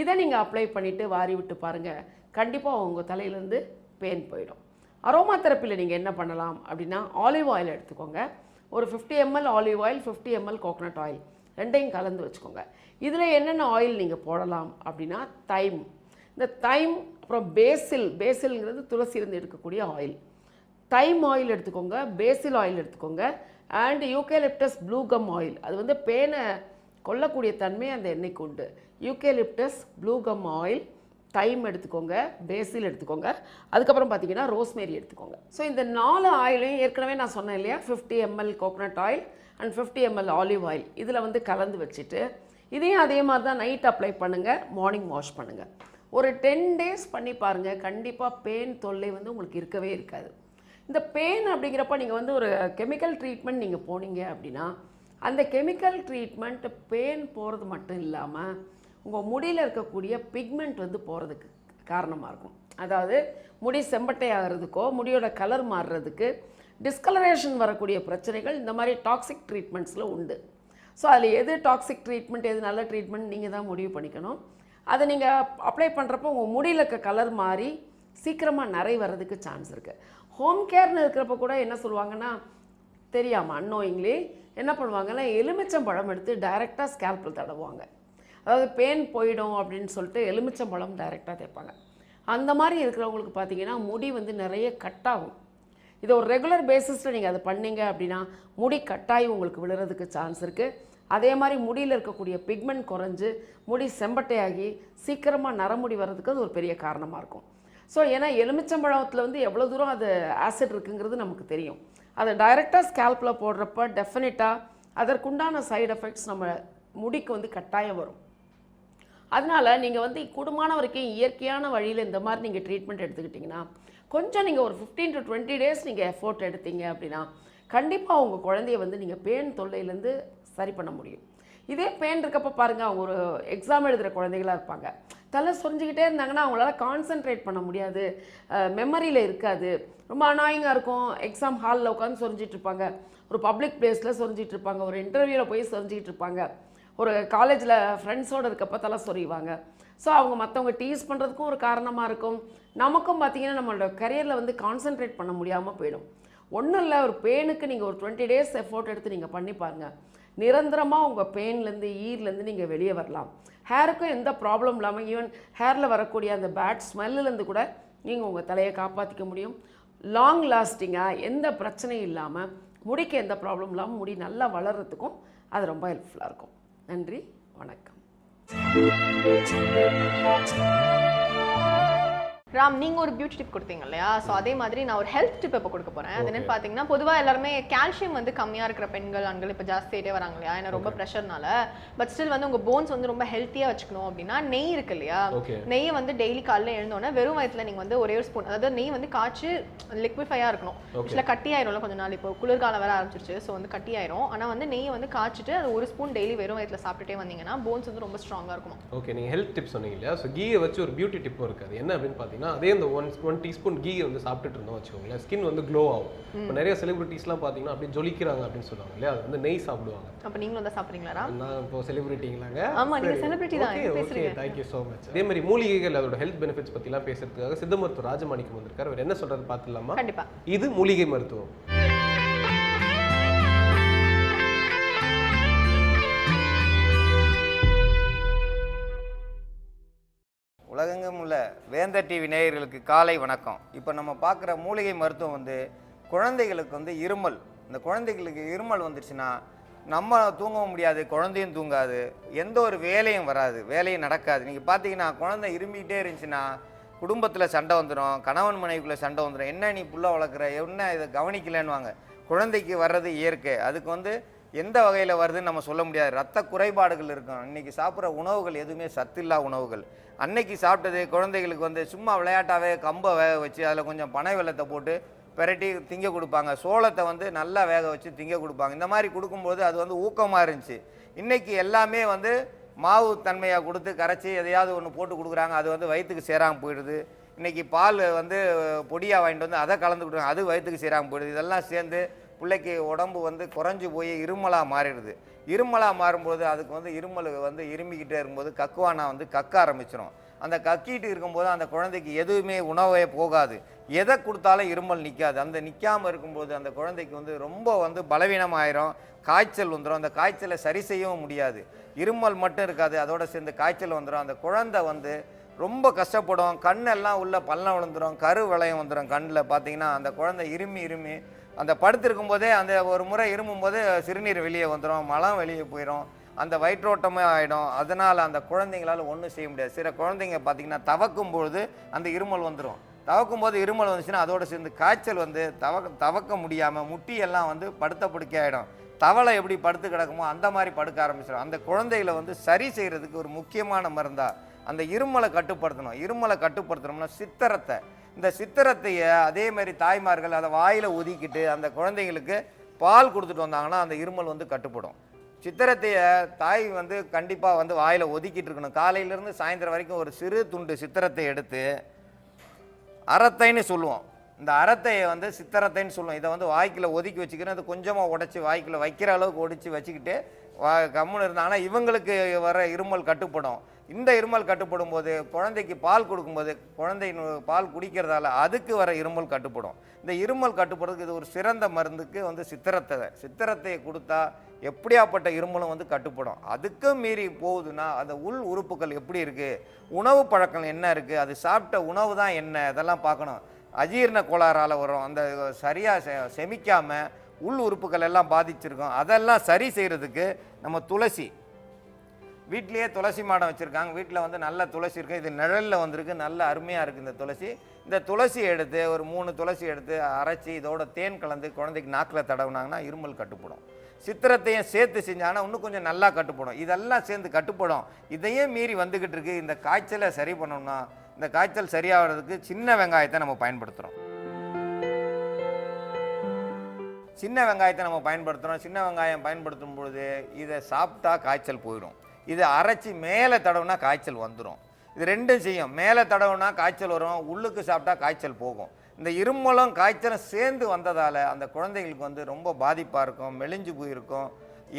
இதை நீங்கள் அப்ளை பண்ணிவிட்டு வாரி விட்டு பாருங்கள், கண்டிப்பாக உங்கள் தலையிலேருந்து பெயின் போயிடும். அரோமா தெரப்பியில் நீங்கள் என்ன பண்ணலாம் அப்படின்னா, ஆலிவ் ஆயில் எடுத்துக்கோங்க. ஒரு 50 ml olive oil, 50 ml coconut oil, ரெண்டையும் கலந்து வச்சுக்கோங்க. இதில் என்னென்ன ஆயில் நீங்கள் போடலாம் அப்படின்னா, தைம், இந்த தைம், அப்புறம் பேசில்ங்கிறது துளசியிலிருந்து எடுக்கக்கூடிய ஆயில், தைம் ஆயில் எடுத்துக்கோங்க, பேசில் ஆயில் எடுத்துக்கோங்க, அண்ட் யூகேலிப்டஸ் ப்ளூ கம் ஆயில். அது வந்து பேனை கொல்லக்கூடிய தன்மை அந்த எண்ணெய்க்கு உண்டு. யூகேலிப்டஸ் ப்ளூ கம் ஆயில், தைம் எடுத்துக்கோங்க, பேசில் எடுத்துக்கோங்க, அதுக்கப்புறம் பார்த்தீங்கன்னா ரோஸ்மேரி எடுத்துக்கோங்க. ஸோ இந்த 4 ஆயிலையும் ஏற்கனவே நான் சொன்னேன் இல்லையா, 50 ml coconut oil and 50 ml olive oil இதில் வந்து கலந்து வச்சுட்டு இதையும் அதே மாதிரி தான் நைட் அப்ளை பண்ணுங்கள், மார்னிங் வாஷ் பண்ணுங்கள். ஒரு 10 days பண்ணி பாருங்கள், கண்டிப்பாக பெயின் தொல்லை வந்து உங்களுக்கு இருக்கவே இருக்காது. இந்த பெயின் அப்படிங்கிறப்ப நீங்கள் வந்து ஒரு கெமிக்கல் ட்ரீட்மெண்ட் நீங்கள் போனீங்க அப்படின்னா அந்த கெமிக்கல் ட்ரீட்மெண்ட் பெயின் போகிறது மட்டும் இல்லாமல் உங்கள் முடியில் இருக்கக்கூடிய பிக்மெண்ட் வந்து போகிறதுக்கு காரணமாக இருக்கும். அதாவது முடி செம்பட்டை ஆகிறதுக்கோ முடியோட கலர் மாறுறதுக்கு, டிஸ்கலரேஷன் வரக்கூடிய பிரச்சனைகள் இந்த மாதிரி டாக்ஸிக் ட்ரீட்மெண்ட்ஸில் உண்டு. ஸோ அதில் எது டாக்ஸிக் ட்ரீட்மெண்ட், எது நல்ல ட்ரீட்மெண்ட் நீங்கள் தான் முடிவு பண்ணிக்கணும். அதை நீங்கள் அப்ளை பண்ணுறப்போ உங்கள் முடியில் இருக்க கலர் மாறி சீக்கிரமாக நிறை வர்றதுக்கு சான்ஸ் இருக்குது. ஹோம் கேர்னு இருக்கிறப்ப கூட என்ன சொல்லுவாங்கன்னா, தெரியாமல் அன்னோயிங்லி என்ன பண்ணுவாங்கன்னா, எலுமிச்சம்பழம் எடுத்து டைரெக்டாக ஸ்கேல்பில் தடவுவாங்க. அதாவது பெயின் போயிடும் அப்படின்னு சொல்லிட்டு எலுமிச்சம்பழம் டைரெக்டாக தேய்ப்பாங்க. அந்த மாதிரி இருக்கிறவங்களுக்கு பார்த்தீங்கன்னா முடி வந்து நிறைய கட் ஆகும். இதை ஒரு ரெகுலர் பேசிஸில் நீங்கள் அதை பண்ணீங்க அப்படின்னா முடி கட்டாயி உங்களுக்கு விழுறதுக்கு சான்ஸ் இருக்குது. அதே மாதிரி முடியில் இருக்கக்கூடிய பிக்மெண்ட் குறைஞ்சு முடி செம்பட்டையாகி சீக்கிரமாக நரமுடி வர்றதுக்கு அது ஒரு பெரிய காரணமாக இருக்கும். ஸோ ஏன்னா எலுமிச்சம்பழத்தில் வந்து எவ்வளோ தூரம் அது ஆசிட் இருக்குங்கிறது நமக்கு தெரியும். அதை டைரெக்டாக ஸ்கேல்பில் போடுறப்ப டெஃபினட்டாக அதற்குண்டான சைடு எஃபெக்ட்ஸ் நம்ம முடிக்கு வந்து கட்டாயம் வரும். அதனால் நீங்கள் வந்து கூடுமான வரைக்கும் இயற்கையான வழியில் இந்த மாதிரி நீங்கள் ட்ரீட்மெண்ட் எடுத்துக்கிட்டிங்கன்னா கொஞ்சம் நீங்கள் ஒரு 15 to 20 days நீங்கள் எஃபோர்ட் எடுத்தீங்க அப்படின்னா கண்டிப்பாக உங்கள் குழந்தைய வந்து நீங்கள் பேன் தொல்லையிலேருந்து சரி பண்ண முடியும். இதே பேன் இருக்கப்போ பாருங்கள், அவங்க ஒரு எக்ஸாம் எழுதுகிற குழந்தைகளாக இருப்பாங்க, தலை சொரிஞ்சிக்கிட்டே இருந்தாங்கன்னா அவங்களால கான்சென்ட்ரேட் பண்ண முடியாது, மெமரியில் இருக்காது, ரொம்ப அனாயிங்காக இருக்கும். எக்ஸாம் ஹாலில் உட்காந்து சொரிஞ்சிட்டு இருப்பாங்க, ஒரு பப்ளிக் பிளேஸில் சொரிஞ்சிட்டு இருப்பாங்க, ஒரு இன்டர்வியூவில் போய் சொரிஞ்சிக்கிட்டு இருப்பாங்க, ஒரு காலேஜில் ஃப்ரெண்ட்ஸோடு இருக்கப்போ தலை சொறிவாங்க. ஸோ அவங்க மற்றவங்க டீஸ் பண்ணுறதுக்கும் ஒரு காரணமாக இருக்கும். நமக்கும் பார்த்திங்கன்னா நம்மளோட கரியரில் வந்து கான்சென்ட்ரேட் பண்ண முடியாமல் போயிடும். ஒன்றும் இல்லை, ஒரு பெயினுக்கு நீங்கள் ஒரு 20 days எஃபோர்ட் எடுத்து நீங்கள் பண்ணி பாருங்கள். நிரந்தரமாக உங்கள் பெயின்லேருந்து ஈர்லேருந்து நீங்கள் வெளியே வரலாம். ஹேருக்கும் எந்த ப்ராப்ளம் இல்லாமல் ஈவன் ஹேரில் வரக்கூடிய அந்த பேட் ஸ்மெல்லுலேருந்து கூட நீங்கள் உங்கள் தலையை காப்பாற்றிக்க முடியும். லாங் லாஸ்டிங்காக எந்த பிரச்சனையும் இல்லாமல் முடிக்கு எந்த ப்ராப்ளம் இல்லாமல் முடி நல்லா வளர்கிறதுக்கும் அது ரொம்ப ஹெல்ப்ஃபுல்லாக இருக்கும். நன்றி, வணக்கம். ராம், நீங்க ஒரு பியூட்டி டிப் கொடுத்தீங்க இல்லையா? ஸோ அதே மாதிரி நான் ஒரு ஹெல்த் டிப் இப்போ கொடுக்க போறேன். அது என்னன்னு பாத்தீங்கன்னா, பொதுவாக எல்லாருமே கால்சியம் வந்து கம்மியா இருக்கிற பெண்கள் ஆண்கள் இப்போ ஜாஸ்தியாயிட்டே வராங்க இல்லையா, ஏன்னா ரொம்ப ப்ரெஷர்னால. பட் ஸ்டில் வந்து உங்க போன்ஸ் வந்து ரொம்ப ஹெல்த்தியா வச்சுக்கணும் அப்படின்னா நெய் இருக்கு இல்லையா, நெய்யை வந்து டெய்லி காலைல எழுந்தோன்னே வெறும் வயிற்றுல நீங்க வந்து ஒரே ஒரு ஸ்பூன், அதாவது நெய் வந்து காய்ச்சி லிக்விஃபையா இருக்கணும். ஆக்சுவலாக கட்டி ஆயிரும்ல கொஞ்ச நாள், இப்போ குளிர்காலம் வேற ஆரம்பிச்சிருச்சு, ஸோ வந்து கட்டி ஆயிரும். ஆனால் வந்து நெய்யை வந்து காய்ச்சிட்டு அது ஒரு ஸ்பூன் டெய்லி வெறும் வயிற்றுல சாப்பிட்டுட்டே வந்தீங்கன்னா போன்ஸ் வந்து ரொம்ப ஸ்ட்ராங்கா இருக்கும். ஓகே, நீங்க ஹெல்த் டிப் சொன்னீங்க இல்லையா? ஸோ கீயை வச்சு ஒரு பியூட்டி டிப்பும் இருக்குது. அது என்ன அப்படின்னு பார்த்தீங்கன்னா, அதே அந்த 1 டீஸ்பூன் கீ வந்து சாப்பிட்டுட்டு இருந்தோம் வச்சுக்கோங்களேன், ஸ்கின் வந்து க்ளோ ஆகும். இப்போ நிறைய செலிபிரிட்டிஸ்லாம் பார்த்தீங்கன்னா அப்படியே ஜொலிக்கிறாங்க அப்படின்னு சொல்லுவாங்க இல்லையா, அது வந்து நெய் சாப்பிடுவாங்க. அப்போ நீங்களும் வந்து சாப்பிட்றீங்களா? நான் இப்போ செலிபிரிட்டிங்களாங்க. ஆமா, நீங்க செலிபிரிட்டி தான். Okay, thank you so much. அதே மாதிரி மூலிகைகள் அதோட ஹெல்த் பெனிஃபிட்ஸ் பற்றிலாம் பேசுறதுக்காக சித்த மருத்துவர் ராஜமாணிக்கம் வந்திருக்காரு. அவர் என்ன சொல்றது பார்த்துடலாமா? கண்டிப்பா. இது மூலிகை மருத்துவம். உலகெங்கும் உள்ள வேந்தர் டிவி நேயர்களுக்கு காலை வணக்கம். இப்போ நம்ம பார்க்குற மூலிகை மருத்துவம் வந்து குழந்தைகளுக்கு வந்து இருமல். இந்த குழந்தைகளுக்கு இருமல் வந்துடுச்சுன்னா நம்ம தூங்கவும் முடியாது, குழந்தையும் தூங்காது, எந்த ஒரு வேலையும் வராது, வேலையும் நடக்காது. நீங்கள் பார்த்தீங்கன்னா குழந்தை இருமிக்கிட்டே இருந்துச்சுன்னா குடும்பத்தில் சண்டை வந்துடும், கணவன் மனைவிக்குள்ளே சண்டை வந்துடும். என்ன நீ புள்ள வளர்க்குற, என்ன இதை கவனிக்கலன்னுவாங்க. குழந்தைக்கு வர்றது இயற்கை, அதுக்கு வந்து எந்த வகையில் வருதுன்னு நம்ம சொல்ல முடியாது. ரத்த குறைபாடுகள் இருக்கும். இன்றைக்கி சாப்பிட்ற உணவுகள் எதுவுமே சத்தில்லா உணவுகள். அன்னைக்கு சாப்பிட்டது குழந்தைகளுக்கு வந்து சும்மா விளையாட்டாகவே கம்பை வேக வச்சு அதில் கொஞ்சம் பனை வெல்லத்தை போட்டு பெரட்டி திங்க கொடுப்பாங்க. சோளத்தை வந்து நல்லா வேக வச்சு திங்க கொடுப்பாங்க. இந்த மாதிரி கொடுக்கும்போது அது வந்து ஊக்கமாக இருந்துச்சு. இன்றைக்கி எல்லாமே வந்து மாவு தன்மையாக கொடுத்து கரைச்சி எதையாவது ஒன்று போட்டு கொடுக்குறாங்க, அது வந்து வயிற்றுக்கு சேராமல் போயிடுது. இன்றைக்கி பால் வந்து பொடியாக வாங்கிட்டு வந்து அதை கலந்து கொடுக்குறாங்க, அது வயிற்றுக்கு சேராமல் போயிடுது. இதெல்லாம் சேர்ந்து பிள்ளைக்கு உடம்பு வந்து குறைஞ்சி போய் இருமலாக மாறிடுது. இருமலாக மாறும்போது அதுக்கு வந்து இருமல் வந்து இருமிக்கிட்டே இருக்கும்போது கக்குவானா வந்து கக்க ஆரம்பிச்சிடும். அந்த கக்கிட்டு இருக்கும்போது அந்த குழந்தைக்கு எதுவுமே உணவே போகாது, எதை கொடுத்தாலும் இருமல் நிற்காது. அந்த நிற்காமல் இருக்கும்போது அந்த குழந்தைக்கு வந்து ரொம்ப வந்து பலவீனமாயிரும், காய்ச்சல் வந்துடும். அந்த காய்ச்சலை சரி செய்யவும் முடியாது. இருமல் மட்டும் இருக்காது, அதோட சேர்ந்து காய்ச்சல் வந்துடும். அந்த குழந்தை வந்து ரொம்ப கஷ்டப்படும், கண்ணெல்லாம் உள்ள பள்ளம் விழுந்துடும், கரு விளையம் வந்துடும். கண்ணில் பார்த்தீங்கன்னா அந்த குழந்தை இருமி அந்த படுத்திருக்கும் போதே அந்த ஒரு முறை இருமும் போது சிறுநீர் வெளியே வந்துடும், மலம் வெளியே போயிடும், அந்த வயிற்றோட்டமே ஆகிடும். அதனால் அந்த குழந்தைங்களால் ஒன்றும் செய்ய முடியாது. சில குழந்தைங்க பார்த்திங்கன்னா தவக்கும் பொழுது அந்த இருமல் வந்துடும். தவக்கும் போது இருமல் வந்துச்சுன்னா அதோடு சேர்ந்து காய்ச்சல் வந்து தவக்க முடியாமல் முட்டியெல்லாம் வந்து படுத்த படுக்கை ஆகிடும். தவளை எப்படி படுத்து கிடக்குமோ அந்த மாதிரி படுக்க ஆரம்பிச்சிடும். அந்த குழந்தைகளை வந்து சரி செய்கிறதுக்கு ஒரு முக்கியமான மருந்தா அந்த இருமலை கட்டுப்படுத்தணும். இருமலை கட்டுப்படுத்தணும்னா சித்திரத்தை, இந்த சித்திரத்தையை அதே மாதிரி தாய்மார்கள் அதை வாயில் ஒதுக்கிட்டு அந்த குழந்தைங்களுக்கு பால் கொடுத்துட்டு வந்தாங்கன்னா அந்த இருமல் வந்து கட்டுப்படும். சித்திரத்தையை தாய் வந்து கண்டிப்பாக வந்து வாயில் ஒதுக்கிட்டு இருக்கணும். காலையிலேருந்து சாயந்தரம் வரைக்கும் ஒரு சிறு துண்டு சித்திரத்தை எடுத்து அரத்தைன்னு சொல்லுவோம். இந்த அரத்தையை வந்து சித்திரத்தைன்னு சொல்லுவோம். இதை வந்து வாய்க்கில் ஒதுக்கி வச்சுக்கிறோம். அது கொஞ்சமாக உடச்சி வாய்க்கில் வைக்கிற அளவுக்கு ஒடிச்சு வச்சுக்கிட்டு கம்முன்னு இருந்தாங்கன்னா இவங்களுக்கு வர இருமல் கட்டுப்படும். இந்த இருமல் கட்டுப்படும் போது குழந்தைக்கு பால் கொடுக்கும்போது குழந்தை பால் குடிக்கிறதால அதுக்கு வர இருமல் கட்டுப்படும். இந்த இருமல் கட்டுப்படுறதுக்கு இது ஒரு சிறந்த மருந்துக்கு வந்து சித்திரத்தையை கொடுத்தா எப்படியாப்பட்ட இருமலும் வந்து கட்டுப்படும். அதுக்கும் மீறி போகுதுன்னா அந்த உள் உறுப்புகள் எப்படி இருக்குது, உணவு பழக்கம் என்ன இருக்குது, அது சாப்பிட்ட உணவு தான் என்ன, இதெல்லாம் பார்க்கணும். அஜீரண கோளாறால் வரும், அந்த சரியாக செமிக்காமல் உள் உறுப்புகள் எல்லாம் பாதிச்சிருக்கும். அதெல்லாம் சரி செய்கிறதுக்கு நம்ம துளசி, வீட்லேயே துளசி மாடம் வச்சுருக்காங்க, வீட்டில் வந்து நல்ல துளசி இருக்குது, இது நிழலில் வந்திருக்கு, நல்ல அருமையாக இருக்குது இந்த துளசி. இந்த துளசி எடுத்து ஒரு 3 துளசி எடுத்து அரைச்சி இதோட தேன் கலந்து குழந்தைக்கு நாக்கில் தடவுனாங்கன்னா இருமல் கட்டுப்படும். சித்திரத்தையும் சேர்த்து செஞ்சாங்கன்னா இன்னும் கொஞ்சம் நல்லா கட்டுப்படும். இதெல்லாம் சேர்ந்து கட்டுப்படும். இதையும் மீறி வந்துக்கிட்டு இருக்கு. இந்த காய்ச்சலை சரி பண்ணோம்னா, இந்த காய்ச்சல் சரியாகிறதுக்கு சின்ன வெங்காயத்தை நம்ம பயன்படுத்துகிறோம். சின்ன வெங்காயம் பயன்படுத்தும் பொழுது இதை சாப்பிட்டா காய்ச்சல் போயிடும். இதை அரைச்சி மேலே தடவுனா காய்ச்சல் வந்துடும். இது ரெண்டும் செய்யும். மேலே தடவுனா காய்ச்சல் வரும், உள்ளுக்கு சாப்பிட்டா காய்ச்சல் போகும். இந்த இருமலும் காய்ச்சலும் சேர்ந்து வந்ததால் அந்த குழந்தைங்களுக்கு வந்து ரொம்ப பாதிப்பாக இருக்கும், மெலிஞ்சு போயிருக்கும்,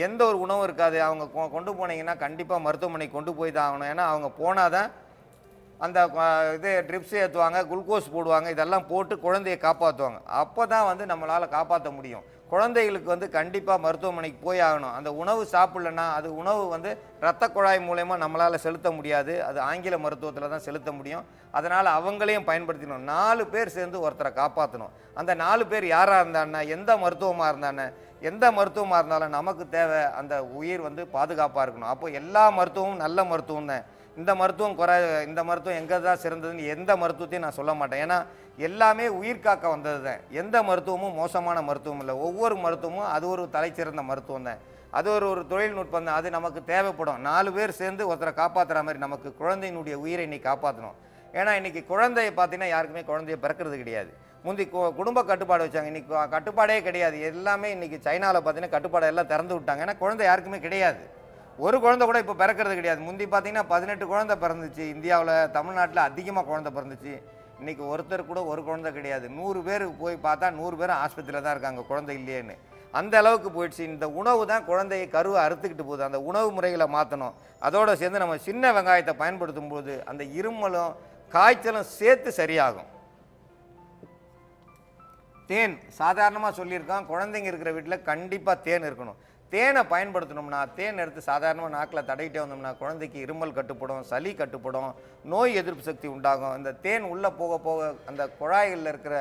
எந்த ஒரு உணவும் இருக்காது. அவங்க கொண்டு போனீங்கன்னா கண்டிப்பாக மருத்துவமனைக்கு கொண்டு போய் தான் ஆகணும். ஏன்னா அவங்க போனால் தான் அந்த இது ட்ரிப்ஸ் ஏற்றுவாங்க, குளுக்கோஸ் போடுவாங்க, இதெல்லாம் போட்டு குழந்தையை காப்பாற்றுவாங்க. அப்போ தான் வந்து நம்மளால் காப்பாற்ற முடியும். குழந்தைகளுக்கு வந்து கண்டிப்பாக மருத்துவமனைக்கு போய் ஆகணும். அந்த உணவு சாப்பிட்லன்னா அது உணவு வந்து இரத்த குழாய் மூலயமா நம்மளால் செலுத்த முடியாது, அது ஆங்கில மருத்துவத்தில் தான் செலுத்த முடியும். அதனால் அவங்களையும் பயன்படுத்தினோம். 4 பேர் சேர்ந்து ஒருத்தரை காப்பாற்றணும். அந்த 4 பேர் யாராக இருந்தானே, எந்த மருத்துவமாக இருந்தாலும் நமக்கு தேவை அந்த உயிர் வந்து பாதுகாப்பாக இருக்கணும். அப்போ எல்லா மருத்துவமும் நல்ல மருத்துவம் தான். இந்த மருத்துவம் எங்கே தான் சிறந்ததுன்னு எந்த மருத்துவத்தையும் நான் சொல்ல மாட்டேன். ஏன்னா எல்லாமே உயிர் காக்க வந்தது தான். எந்த மருத்துவமும் மோசமான மருத்துவம் இல்லை. ஒவ்வொரு மருத்துவமும் அது ஒரு தலைச்சிறந்த மருத்துவம் தான். அது ஒரு தொழில்நுட்பம் தான். அது நமக்கு தேவைப்படும். 4 பேர் சேர்ந்து ஒருத்தரை காப்பாற்றுற மாதிரி நமக்கு குழந்தையினுடைய உயிரை இன்னைக்கு காப்பாற்றணும். ஏன்னா இன்றைக்கி குழந்தையை பார்த்தீங்கன்னா யாருக்குமே குழந்தைய பிறக்கிறது கிடையாது. முந்தி குடும்ப கட்டுப்பாடு வச்சாங்க, இன்றைக்கி கட்டுப்பாடே கிடையாது. எல்லாமே இன்றைக்கி சைனாவில் பார்த்தீங்கன்னா கட்டுப்பாடை எல்லாம் திறந்து விட்டாங்க. ஏன்னா குழந்தை யாருக்குமே கிடையாது. ஒரு குழந்தை கூட இப்போ பிறக்கிறது கிடையாது. முந்தி பார்த்தீங்கன்னா 18 குழந்தை பிறந்துச்சு. இந்தியாவில் தமிழ்நாட்டில் அதிகமாக குழந்தை பிறந்துச்சு. இன்றைக்கி ஒருத்தர் கூட ஒரு குழந்தை கிடையாது. 100 பேர் போய் பார்த்தா 100 பேரும் ஆஸ்பத்திரியில் தான் இருக்காங்க குழந்தை இல்லையேன்னு. அந்த அளவுக்கு போயிடுச்சு. இந்த உணவு தான் குழந்தையை கருவை அறுத்துக்கிட்டு போகுது. அந்த உணவு முறைகளை மாற்றணும். அதோடு சேர்ந்து நம்ம சின்ன வெங்காயத்தை பயன்படுத்தும் போது அந்த இருமலும் காய்ச்சலும் சேர்த்து சரியாகும். தேன் சாதாரணமாக சொல்லியிருக்கோம், குழந்தைங்க இருக்கிற வீட்டில் கண்டிப்பாக தேன் இருக்கணும். தேனை பயன்படுத்தணும்னா தேன் எடுத்து சாதாரணமாக நாக்கில் தடவிட்டே வந்தோம்னா குழந்தைக்கு இருமல் கட்டுப்படும், சளி கட்டுப்படும், நோய் எதிர்ப்பு சக்தி உண்டாகும். இந்த தேன் உள்ளே போக போக அந்த குழாய்களில் இருக்கிற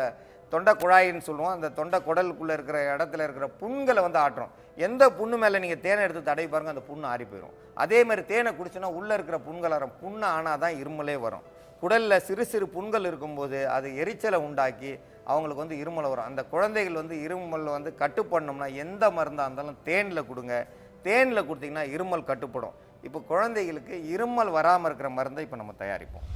தொண்டை குழாயின்னு சொல்லுவோம், அந்த தொண்டை குடலுக்குள்ளே இருக்கிற இடத்துல இருக்கிற புண்களை வந்து ஆட்டுறோம். எந்த புண்ணு மேலே நீங்கள் தேனை எடுத்து தடவி பாருங்கள், அந்த புண்ணு ஆறி போயிடும். அதேமாதிரி தேனை குடிச்சோன்னா உள்ளே இருக்கிற புண்கள் வரும். புண்ணு ஆனால் தான் இருமலே வரும். குடலில் சிறு சிறு புண்கள் இருக்கும்போது அது எரிச்சலை உண்டாக்கி அவங்களுக்கு வந்து இருமல் வரும். அந்த குழந்தைகள் வந்து இருமல் வந்து கட்டுப்படணும்னா எந்த மருந்தாக இருந்தாலும் தேனில் கொடுங்க. தேனில் கொடுத்தீங்கன்னா இருமல் கட்டுப்படும். இப்போ குழந்தைகளுக்கு இருமல் வராமல் இருக்கிற மருந்தை இப்போ நம்ம தயாரிப்போம்.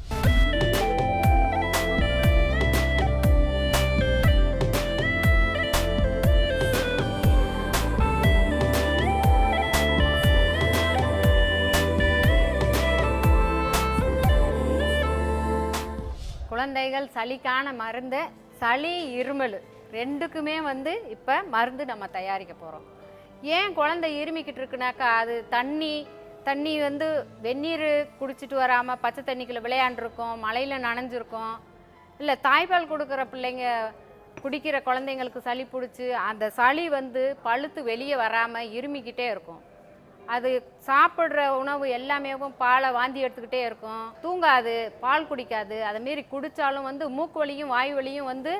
குழந்தைகள் சளிக்கான மருந்து, சளி இருமல் ரெண்டுக்குமே வந்து இப்போ மருந்து நம்ம தயாரிக்க போகிறோம். ஏன் குழந்தை இருமிக்கிட்டு இருக்குனாக்கா, அது தண்ணி வந்து வெந்நீர் குடிச்சிட்டு வராமல் பச்சை தண்ணிக்குள்ளே விளையாண்டுருக்கோம், மழையில் நனைஞ்சிருக்கோம், இல்லை தாய்ப்பால் கொடுக்குற பிள்ளைங்க குடிக்கிற குழந்தைங்களுக்கு சளி பிடிச்சி அந்த சளி வந்து பழுத்து வெளியே வராமல் இருமிக்கிட்டே இருக்கும். அது சாப்பிட்ற உணவு எல்லாமே பாலை வாந்தி எடுத்துக்கிட்டே இருக்கும், தூங்காது, பால் குடிக்காது. அதுமாரி குடித்தாலும் வந்து மூக்கு வலியும் வாயு வலியும் வந்து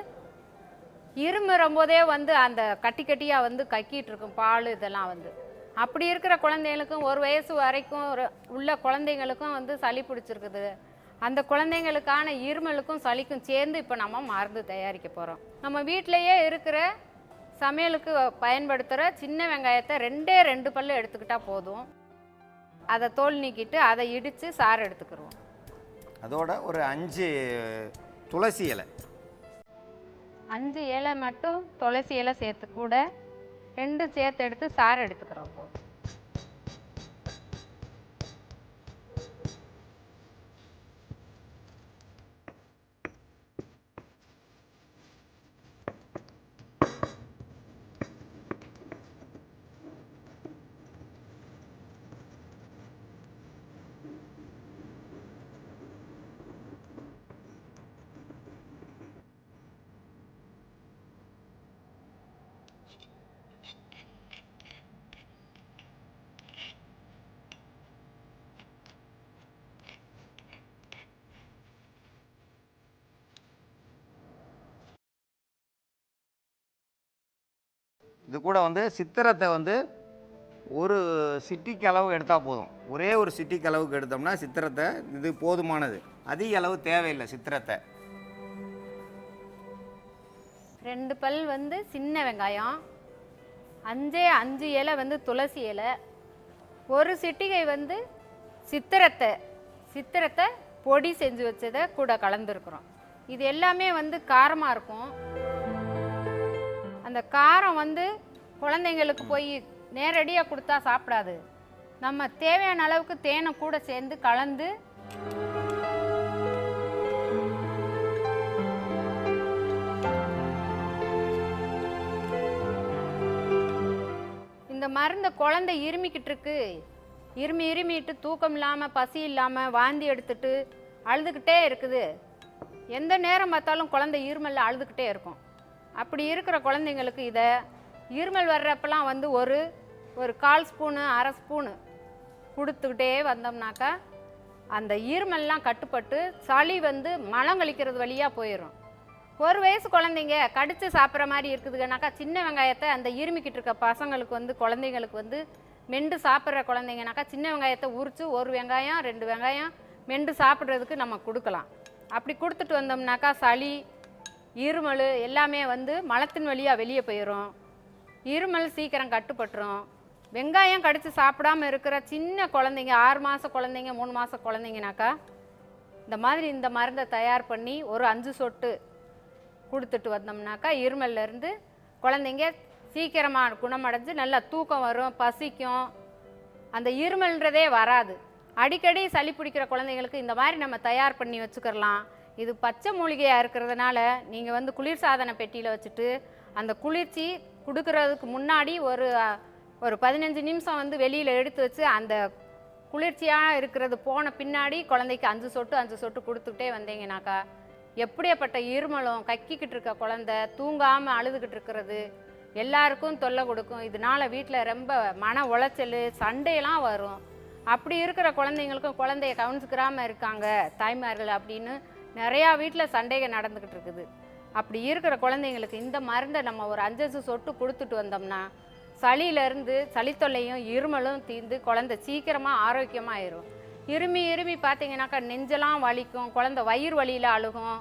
இருமுறும் போதே வந்து அந்த கட்டியாக வந்து கக்கிட்டு இருக்கும் பால். இதெல்லாம் வந்து அப்படி இருக்கிற குழந்தைங்களுக்கும் 1 வயசு வரைக்கும் உள்ள குழந்தைங்களுக்கும் வந்து சளி பிடிச்சிருக்குது. அந்த குழந்தைங்களுக்கான இருமலுக்கும் சளிக்கும் சேர்ந்து இப்போ நம்ம மருந்து தயாரிக்க போகிறோம். நம்ம வீட்டிலையே இருக்கிற சமையலுக்கு பயன்படுத்துகிற சின்ன வெங்காயத்தை 2 பல்லு எடுத்துக்கிட்டால் போதும். அதை தோல் நீக்கிட்டு அதை இடித்து சாறு எடுத்துக்கிடுவோம். அதோட ஒரு 5 துளசி இலை, 5 இலை மட்டும் துளசி இலை சேர்த்து கூட 2 சேர்த்து எடுத்து சாறு எடுத்துக்கிறோம். இது கூட வந்து சித்திரத்தை வந்து ஒரு சிட்டிக்கு அளவு எடுத்தால் போதும். ஒரே ஒரு சிட்டிக்கு அளவுக்கு எடுத்தோம்னா சித்திரத்தை இது போதுமானது. அதிக அளவு தேவையில்லை சித்திரத்தை. 2 பல் வந்து சின்ன வெங்காயம், 5 இலை வந்து துளசி இலை, ஒரு சிட்டிகை வந்து சித்திரத்தை பொடி செஞ்சு வச்சதை கூட கலந்துருக்குறோம். இது எல்லாமே வந்து காரமாக இருக்கும். அந்த காரம் வந்து குழந்தைங்களுக்கு போய் நேரடியாக கொடுத்தா சாப்பிடாது. நம்ம தேவையான அளவுக்கு தேனை கூட சேர்ந்து கலந்து இந்த மருந்தை குழந்தை இருமிக்கிட்டு இருக்கு, இருமிட்டு தூக்கம் இல்லாமல் பசி இல்லாமல் வாந்தி எடுத்துட்டு அழுதுகிட்டே இருக்குது, எந்த நேரம் பார்த்தாலும் குழந்தை இருமலில் அழுதுகிட்டே இருக்கும். அப்படி இருக்கிற குழந்தைங்களுக்கு இதை இருமல் வர்றப்பெல்லாம் வந்து ஒரு 1/4 ஸ்பூனு 1/2 ஸ்பூனு கொடுத்துக்கிட்டே வந்தோம்னாக்கா அந்த இருமல்லாம் கட்டுப்பட்டு சளி வந்து மலம் கழிக்கிறது வழியாக போயிடும். 1 வயசு குழந்தைங்க கடித்து சாப்பிட்ற மாதிரி இருக்குதுங்கனாக்கா சின்ன வெங்காயத்தை அந்த இருமிக்கிட்டு இருக்க பசங்களுக்கு வந்து குழந்தைங்களுக்கு வந்து மெண்டு சாப்பிட்ற குழந்தைங்கனாக்கா சின்ன வெங்காயத்தை உரித்து 1 வெங்காயம் 2 வெங்காயம் மெண்டு சாப்பிட்றதுக்கு நம்ம கொடுக்கலாம். அப்படி கொடுத்துட்டு வந்தோம்னாக்கா சளி இருமல் எல்லாமே வந்து மலத்தின் வழியாக வெளியே போயிடும். இருமல் சீக்கிரம் கட்டுப்பட்டுரும். வெங்காயம் கடித்து சாப்பிடாமல் இருக்கிற சின்ன குழந்தைங்க 6 மாத குழந்தைங்க 3 மாத குழந்தைங்கனாக்கா இந்த மருந்தை தயார் பண்ணி ஒரு 5 சொட்டு கொடுத்துட்டு வந்தோம்னாக்கா இருமல்லேருந்து குழந்தைங்க சீக்கிரமாக குணமடைஞ்சு நல்லா தூக்கம் வரும், பசிக்கும், அந்த இருமல்ன்றதே வராது. அடிக்கடி சளி பிடிக்கிற குழந்தைங்களுக்கு இந்த மாதிரி நம்ம தயார் பண்ணி வச்சுக்கிறலாம். இது பச்சை மூலிகையாக இருக்கிறதுனால நீங்கள் வந்து குளிர்சாதன பெட்டியில் வச்சுட்டு அந்த குளிர்ச்சி கொடுக்கறதுக்கு முன்னாடி ஒரு 15 நிமிஷம் வந்து வெளியில் எடுத்து வச்சு அந்த குளிர்ச்சியாக இருக்கிறது போன பின்னாடி குழந்தைக்கு 5 சொட்டு கொடுத்துக்கிட்டே வந்தீங்கனாக்கா எப்படியாப்பட்ட இருமலும் கக்கிக்கிட்டு இருக்க குழந்தை தூங்காமல் அழுதுகிட்டு இருக்கிறது எல்லாருக்கும் தொல்லை கொடுக்கும். இதனால் வீட்டில் ரொம்ப மன உளைச்சல் சண்டையெல்லாம் வரும். அப்படி இருக்கிற குழந்தைங்களுக்கும் குழந்தைய கவனிச்சுக்கிறாமல் இருக்காங்க தாய்மார்கள் அப்படின்னு நிறையா வீட்டில் சண்டைகள் நடந்துக்கிட்டு இருக்குது. அப்படி இருக்கிற குழந்தைங்களுக்கு இந்த மருந்தை நம்ம ஒரு 5 சொட்டு கொடுத்துட்டு வந்தோம்னா சளியிலேருந்து சளித்தொல்லையும் இருமலும் தீர்ந்து குழந்தை சீக்கிரமாக ஆரோக்கியமாக ஆயிரும். இருமி பார்த்தீங்கன்னாக்கா நெஞ்செல்லாம் வலிக்கும், குழந்தை வயிறு வலியில் அழுகும்,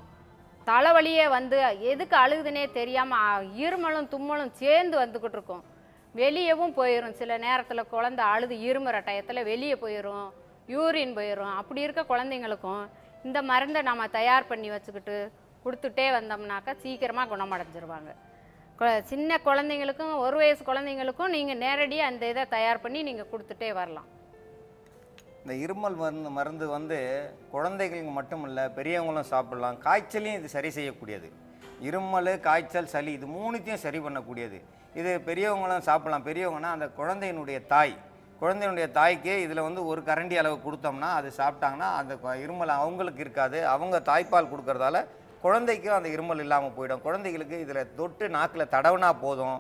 தலைவலியே வந்து எதுக்கு அழுகுதுன்னே தெரியாமல் இருமலும் தும்மலும் சேர்ந்து வந்துக்கிட்டு இருக்கும். வெளியவும் போயிடும். சில நேரத்தில் குழந்தை அழுது இருமுற டயத்தில் வெளியே போயிடும், யூரின் போயிடும். அப்படி இருக்க குழந்தைங்களுக்கும் இந்த மருந்தை நம்ம தயார் பண்ணி வச்சுக்கிட்டு கொடுத்துட்டே வந்தோம்னாக்கா சீக்கிரமாக குணமடைஞ்சிருவாங்க. சின்ன குழந்தைங்களுக்கும் 1 வயசு குழந்தைங்களுக்கும் நீங்கள் நேரடியாக அந்த இதை தயார் பண்ணி நீங்கள் கொடுத்துட்டே வரலாம். இந்த இருமல் மருந்து வந்து குழந்தைகளுக்கு மட்டும் இல்லை பெரியவங்களும் சாப்பிடலாம். காய்ச்சலையும் இது சரி செய்யக்கூடியது. இருமல், காய்ச்சல், சளி இது 3த்தையும் சரி பண்ணக்கூடியது. இது பெரியவங்களும் சாப்பிடலாம். பெரியவங்கன்னா அந்த குழந்தையினுடைய தாய்க்கு இதில் வந்து 1 கரண்டி அளவு கொடுத்தோம்னா அது சாப்பிட்டாங்கன்னா அந்த இருமல் அவங்களுக்கு இருக்காது. அவங்க தாய்ப்பால் கொடுக்கறதால குழந்தைக்கும் அந்த இருமல் இல்லாமல் போயிடும். குழந்தைகளுக்கு இதில் தொட்டு நாக்கில் தடவுனா போதும்,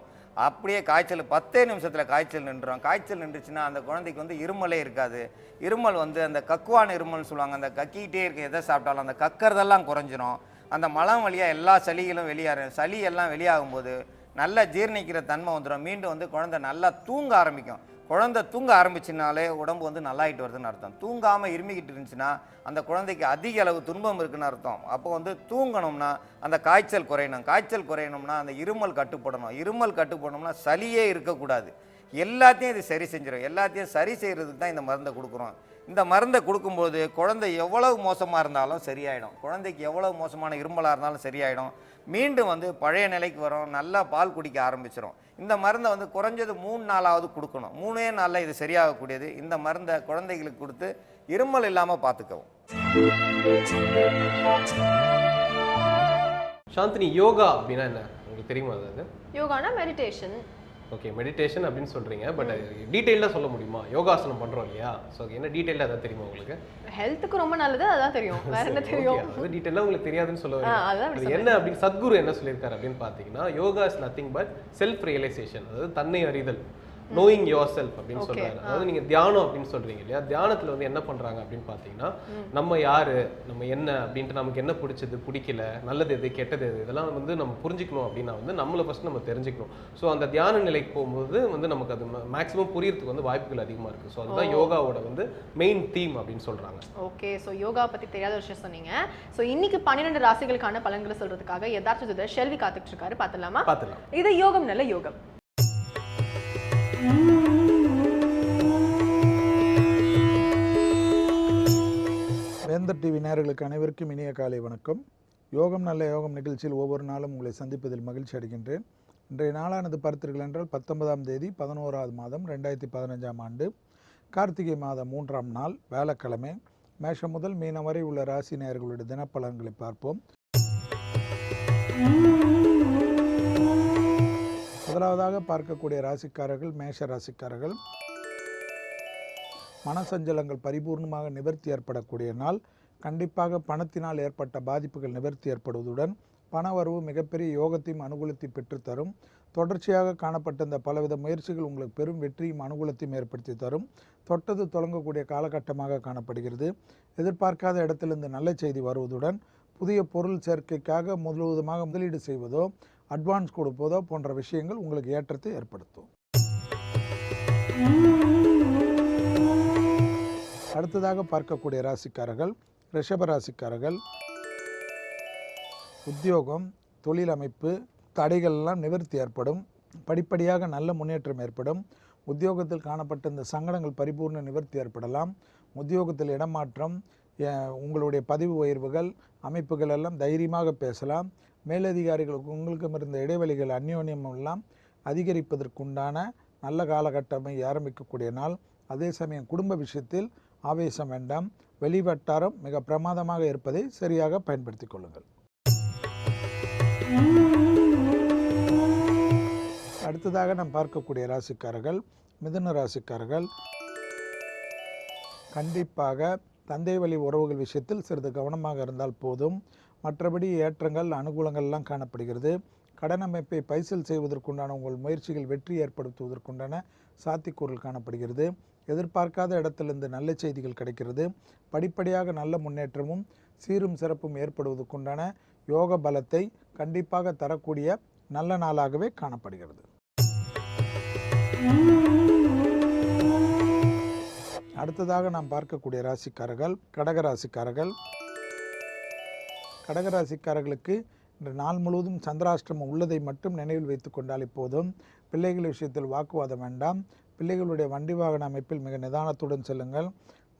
அப்படியே காய்ச்சல் 10 நிமிஷத்தில் காய்ச்சல் நின்றுடும். காய்ச்சல் நின்றுச்சுன்னா அந்த குழந்தைக்கு வந்து இருமலே இருக்காது. இருமல் வந்து அந்த கக்குவான இருமல்னு சொல்லுவாங்க. அந்த கக்கிக்கிட்டே இருக்க எதை சாப்பிட்டாலும் அந்த கக்கிறதெல்லாம் குறைஞ்சிரும். அந்த மலம் வழியாக எல்லா சளிகளும் வெளியாகும். சளி எல்லாம் வெளியாகும்போது நல்லா ஜீரணிக்கிற தன்மை வந்துடும். மீண்டும் வந்து குழந்தை நல்லா தூங்க ஆரம்பிக்கும். குழந்தை தூங்க ஆரம்பிச்சுனாலே உடம்பு வந்து நல்லாயிட்டு வருதுன்னு அர்த்தம். தூங்காமல் இருமிக்கிட்டு இருந்துச்சுன்னா அந்த குழந்தைக்கு அதிக அளவு துன்பம் இருக்குன்னு அர்த்தம். அப்போ வந்து தூங்கணும்னா அந்த காய்ச்சல் குறையணும்னா அந்த இருமல் கட்டுப்படணும்னா சளியே இருக்கக்கூடாது. எல்லாத்தையும் இது சரி செஞ்சிடும். எல்லாத்தையும் சரி செய்கிறதுக்கு தான் இந்த மருந்தை கொடுக்குறோம். இந்த மருந்தை கொடுக்கும்போது குழந்தை எவ்வளவு மோசமாக இருந்தாலும் சரியாயிடும். குழந்தைக்கு எவ்வளவு மோசமான இருமலாக இருந்தாலும் சரியாயிடும். மீண்டும் வந்து பழைய நிலைக்கு வரும், நல்லா பால் குடிக்க ஆரம்பிச்சிடும். இந்த மருந்தை வந்து குறைஞ்சது 3 நாளாவது கொடுக்கணும். 3 நாளில் இது சரியாகக்கூடியது. இந்த மருந்தை குழந்தைகளுக்கு கொடுத்து இருமல் இல்லாமல் பார்த்துக்கவும். சாந்தினி, யோகா அப்படின்னா என்ன உங்களுக்கு தெரியுமா? அது யோகானா மெடிடேஷன். ஓகே, மெடிடேஷன் அப்படின்னு சொல்கிறீங்க, பட் டீட்டெயிலாக சொல்ல முடியுமா? யோகாசனம் பண்ணுறோம் இல்லையா, ஸோ என்ன டீட்டெயிலாக அதான் தெரியுமா உங்களுக்கு? ஹெல்த்துக்கு ரொம்ப நல்லது, அதான் தெரியும். வேற என்ன தெரியும்? அது டீட்டெயிலாக உங்களுக்கு தெரியாதுன்னு சொல்ல வரீங்க. என்ன அப்படி சத்குரு என்ன சொல்லியிருக்காரு அப்படின்னு பார்த்தீங்கன்னா, yoga is nothing but self realization, அதாவது தன்னை அறிதல். நோயிங் யோர் செல்ஃப் அப்படின்னு Okay. சொல்றாங்க. அதாவது நீங்க தியானம் அப்படின்னு சொல்றீங்க இல்லையா, தியானத்துல வந்து என்ன பண்றாங்க அப்படின்னு பாத்தீங்கன்னா நம்ம யாரு, நம்ம என்ன அப்படின்ட்டு, நமக்கு என்ன பிடிச்சது பிடிக்கல, நல்லது எது கெட்டது எது, இதெல்லாம் வந்து நம்ம புரிஞ்சுக்கணும் அப்படின்னா வந்து நம்மளை ஃபர்ஸ்ட் நம்ம தெரிஞ்சுக்கணும். ஸோ அந்த தியான நிலைக்கு போகும்போது வந்து நமக்கு அது மேக்ஸிமம் புரியறதுக்கு வந்து வாய்ப்புகள் அதிகமா இருக்கு. ஸோ அதுதான் யோகாவோட வந்து மெயின் தீம் அப்படின்னு சொல்றாங்க. ஓகே, ஸோ யோகா பத்தி தெரியாத ஒரு விஷயம் சொன்னீங்க. ஸோ இன்னைக்கு 12 ராசிகளுக்கான பலன்களை சொல்றதுக்காக யதார்த்த ஜோதிடர் ஷெல்வி காத்துட்டு இருக்காரு. பார்த்துலாமா? பார்த்துலாம். இது யோகம் நல்ல யோகம். வேந்தர் டிவி நேயர்களுக்கு அனைவருக்கும் இனிய காலை வணக்கம். யோகம் நல்ல யோகம் நிகழ்ச்சியில் ஒவ்வொரு நாளும் உங்களை சந்திப்பதில் மகிழ்ச்சி அடைகின்றேன். இன்றைய நாளானது பார்த்தீர்கள் என்றால் 19ஆம் தேதி 11ஆவது மாதம் 2015ஆம் ஆண்டு கார்த்திகை மாதம் 3ஆம் நாள் வியாழக்கிழமை. மேஷம் முதல் மீனம் வரை உள்ள ராசி நேயர்களுடைய தினப்பலன்களை பார்ப்போம். முதலாவதாக பார்க்கக்கூடிய ராசிக்காரர்கள் மேஷ ராசிக்காரர்கள். மனசஞ்சலங்கள் பரிபூர்ணமாக நிவர்த்தி ஏற்படக்கூடிய நாள். கண்டிப்பாக பணத்தினால் ஏற்பட்ட பாதிப்புகள் நிவர்த்தி ஏற்படுவதுடன் பணவரவு மிகப்பெரிய யோகத்தையும் அனுகூலத்தையும் பெற்றுத்தரும். தொடர்ச்சியாக காணப்பட்ட இந்த பலவித முயற்சிகள் உங்களுக்கு பெரும் வெற்றியும் அனுகூலத்தையும் ஏற்படுத்தி தரும். தொட்டது தொடங்கக்கூடிய காலகட்டமாக காணப்படுகிறது. எதிர்பார்க்காத இடத்திலிருந்து நல்ல செய்தி வருவதுடன் புதிய பொருள் சேர்க்கைக்காக முழுவதுமாக முதலீடு செய்வதோ அட்வான்ஸ் கொடுப்பதோ போன்ற விஷயங்கள் உங்களுக்கு ஏற்றத்தை ஏற்படுத்தும். அடுத்ததாக பார்க்கக்கூடிய ராசிக்காரர்கள் ரிஷப ராசிக்காரர்கள். உத்தியோகம், தொழில் அமைப்பு தடைகள் எல்லாம் நிவர்த்தி ஏற்படும். படிப்படியாக நல்ல முன்னேற்றம் ஏற்படும். உத்தியோகத்தில் காணப்பட்ட இந்த சங்கடங்கள் பரிபூர்ண நிவர்த்தி ஏற்படலாம். உத்தியோகத்தில் இடமாற்றம், உங்களுடைய பதிவு உயர்வுகள் அமைப்புகள் எல்லாம் தைரியமாக பேசலாம். மேலதிகாரிகளுக்கு உங்களுக்கும் இருந்த இடைவெளிகள் அந்யோன்யம் எல்லாம் அதிகரிப்பதற்குண்டான நல்ல காலகட்டமை ஆரம்பிக்கக்கூடிய நாள். அதே சமயம் குடும்ப விஷயத்தில் ஆவேசம் வேண்டாம். வெளிவட்டாரம் மிக பிரமாதமாக இருப்பதை சரியாக பயன்படுத்திக் கொள்ளுங்கள். அடுத்ததாக நாம் பார்க்கக்கூடிய ராசிக்காரர்கள் மிதுன ராசிக்காரர்கள். கண்டிப்பாக தந்தை வழி உறவுகள் விஷயத்தில் சிறிது கவனமாக இருந்தால் போதும். மற்றபடி ஏற்றங்கள் அனுகூலங்கள்லாம் காணப்படுகிறது. கடன் அமைப்பை பைசல் செய்வதற்குண்டான உங்கள் முயற்சிகள் வெற்றி ஏற்படுத்துவதற்குண்டான சாத்தியக்கூறுகள் காணப்படுகிறது. எதிர்பார்க்காத இடத்திலிருந்து நல்ல செய்திகள் கிடைக்கிறது. படிப்படியாக நல்ல முன்னேற்றமும் சீரும் சிறப்பும் ஏற்படுவதற்குண்டான யோக பலத்தை கண்டிப்பாக தரக்கூடிய நல்ல நாளாகவே காணப்படுகிறது. அடுத்ததாக நாம் பார்க்கக்கூடிய ராசிக்காரர்கள் கடகராசிக்காரர்கள். கடகராசிக்காரர்களுக்கு இன்று நாள் முழுவதும் சந்திராஷ்டிரமம் உள்ளதை மட்டும் நினைவில் வைத்து கொண்டால் போதும். பிள்ளைகள் விஷயத்தில் வாக்குவாதம் வேண்டாம். பிள்ளைகளுடைய வண்டி வாகன அமைப்பில் மிக நிதானத்துடன் செல்லுங்கள்.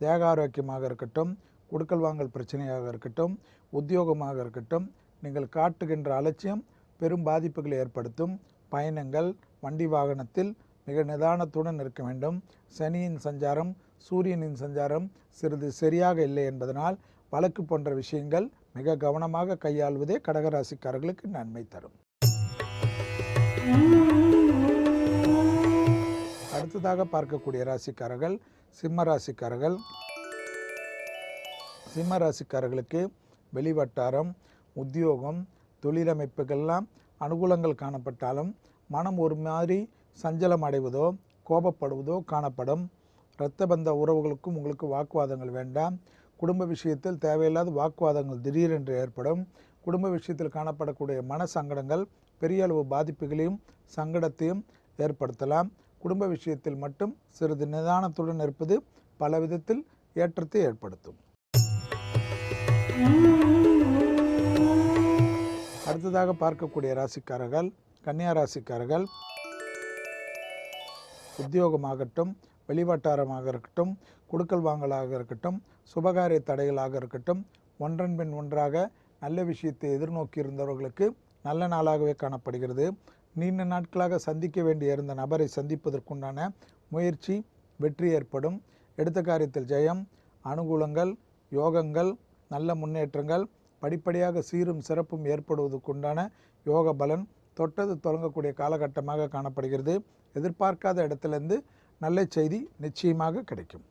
தேக ஆரோக்கியமாக இருக்கட்டும், கொடுக்கல் வாங்கல் பிரச்சனையாக இருக்கட்டும், உத்தியோகமாக இருக்கட்டும், நீங்கள் காட்டுகின்ற அலட்சியம் பெரும் பாதிப்புகளை ஏற்படுத்தும். பயணங்கள் வண்டி வாகனத்தில் மிக நிதானத்துடன் இருக்க வேண்டும். சனியின் சஞ்சாரம், சூரியனின் சஞ்சாரம் சிறிது சரியாக இல்லை என்பதனால் வழக்கு போன்ற விஷயங்கள் மிக கவனமாக கையாள்வதே கடகராசிக்காரர்களுக்கு நன்மை தரும். அடுத்ததாக பார்க்கக்கூடிய ராசிக்காரர்கள் சிம்ம ராசிக்காரர்கள். சிம்ம ராசிக்காரர்களுக்கு வெளிவட்டாரம், உத்தியோகம், தொழிலமைப்புகள்லாம் அனுகூலங்கள் காணப்பட்டாலும் மனம் ஒரு மாதிரி சஞ்சலம் அடைவதோ கோபப்படுவதோ காணப்படும். இரத்த பந்த உறவுகளுக்கும் உங்களுக்கு வாக்குவாதங்கள் வேண்டாம். குடும்ப விஷயத்தில் தேவையில்லாத வாக்குவாதங்கள் திடீரென்று ஏற்படும். குடும்ப விஷயத்தில் காணப்படக்கூடிய மன சங்கடங்கள் பெரிய அளவு பாதிப்புகளையும் சங்கடத்தையும் ஏற்படுத்தலாம். குடும்ப விஷயத்தில் மட்டும் சிறிது நிதானத்துடன் இருப்பது பல விதத்தில் ஏற்றத்தை ஏற்படுத்தும். அடுத்ததாக பார்க்கக்கூடிய ராசிக்காரர்கள் கன்னியா ராசிக்காரர்கள். உத்தியோகமாகட்டும், வெளிவட்டாரமாக இருக்கட்டும், கொடுக்கல் வாங்கலாக இருக்கட்டும், சுபகாரிய தடைகளாக இருக்கட்டும், ஒன்றன் பின் ஒன்றாக நல்ல விஷயத்தை எதிர்நோக்கி இருந்தவர்களுக்கு நல்ல நாளாகவே காணப்படுகிறது. நீண்ட நாட்களாக சந்திக்க வேண்டிய இருந்த நபரை சந்திப்பதற்குண்டான முயற்சி வெற்றி ஏற்படும். எடுத்த காரியத்தில் ஜெயம், அனுகூலங்கள், யோகங்கள், நல்ல முன்னேற்றங்கள், படிப்படியாக சீரும் சிறப்பும் ஏற்படுவதற்குண்டான யோக பலன் தொட்டது தொடங்கக்கூடிய காலகட்டமாக காணப்படுகிறது. எதிர்பார்க்காத இடத்திலிருந்து நல்ல செய்தி நிச்சயமாக கிடைக்கும்.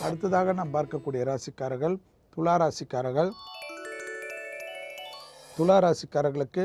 அடுத்ததாக நாம் பார்க்கக்கூடிய ராசிக்காரர்கள் துலா ராசிக்காரர்கள். துலா ராசிக்காரர்களுக்கு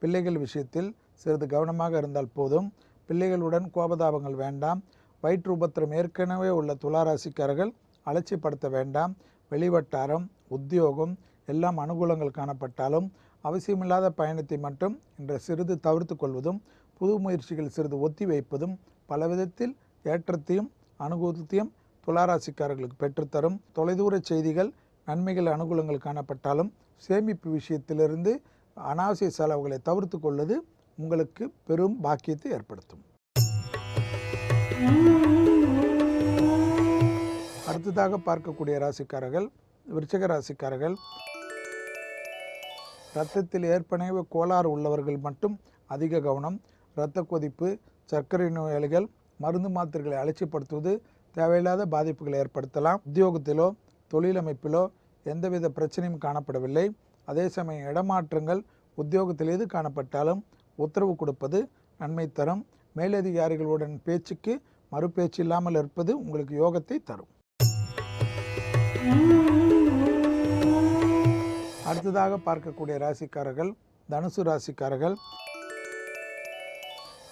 பிள்ளைகள் விஷயத்தில் சிறிது கவனமாக இருந்தால் போதும். பிள்ளைகளுடன் கோபதாபங்கள் வேண்டாம். வயிற்று உபத்திரம் ஏற்கனவே உள்ள துளாராசிக்காரர்கள் அலட்சிப்படுத்த வேண்டாம். வெளிவட்டாரம், உத்தியோகம் எல்லாம் அனுகூலங்கள் காணப்பட்டாலும் அவசியமில்லாத பயணத்தை மட்டும் இன்று சிறிது தவிர்த்து கொள்வதும், புது முயற்சிகள் சிறிது ஒத்தி வைப்பதும் பல விதத்தில் ஏற்றத்தையும் அனுகூலத்தையும் துளாராசிக்காரர்களுக்கு பெற்றுத்தரும். தொலைதூர செய்திகள், நன்மைகள், அனுகூலங்கள் காணப்பட்டாலும் சேமிப்பு விஷயத்திலிருந்து அனாவசிய செலவுகளை தவிர்த்து கொள்வது உங்களுக்கு பெரும் பாக்கியத்தை ஏற்படுத்தும். அடுத்ததாக பார்க்கக்கூடிய ராசிக்காரர்கள் விருச்சிக ராசிக்காரர்கள். இரத்தத்தில் ஏற்பனவே கோளாறு உள்ளவர்கள் மட்டும் அதிக கவனம். இரத்த கொதிப்பு, சர்க்கரை நோயாளிகள் மருந்து மாத்திரைகளை அலட்சிப்படுத்துவது தேவையில்லாத பாதிப்புகளை ஏற்படுத்தலாம். உத்தியோகத்திலோ தொழிலமைப்பிலோ எந்தவித பிரச்சனையும் காணப்படவில்லை. அதே சமயம் இடமாற்றங்கள் உத்தியோகத்தில் எது காணப்பட்டாலும் உத்தரவு கொடுப்பது நன்மை தரும். மேலதிகாரிகளுடன் பேச்சுக்கு மறுபேச்சு இல்லாமல் இருப்பது உங்களுக்கு யோகத்தை தரும். அடுத்ததாக பார்க்கக்கூடிய ராசிக்காரர்கள் தனுசு ராசிக்காரர்கள்.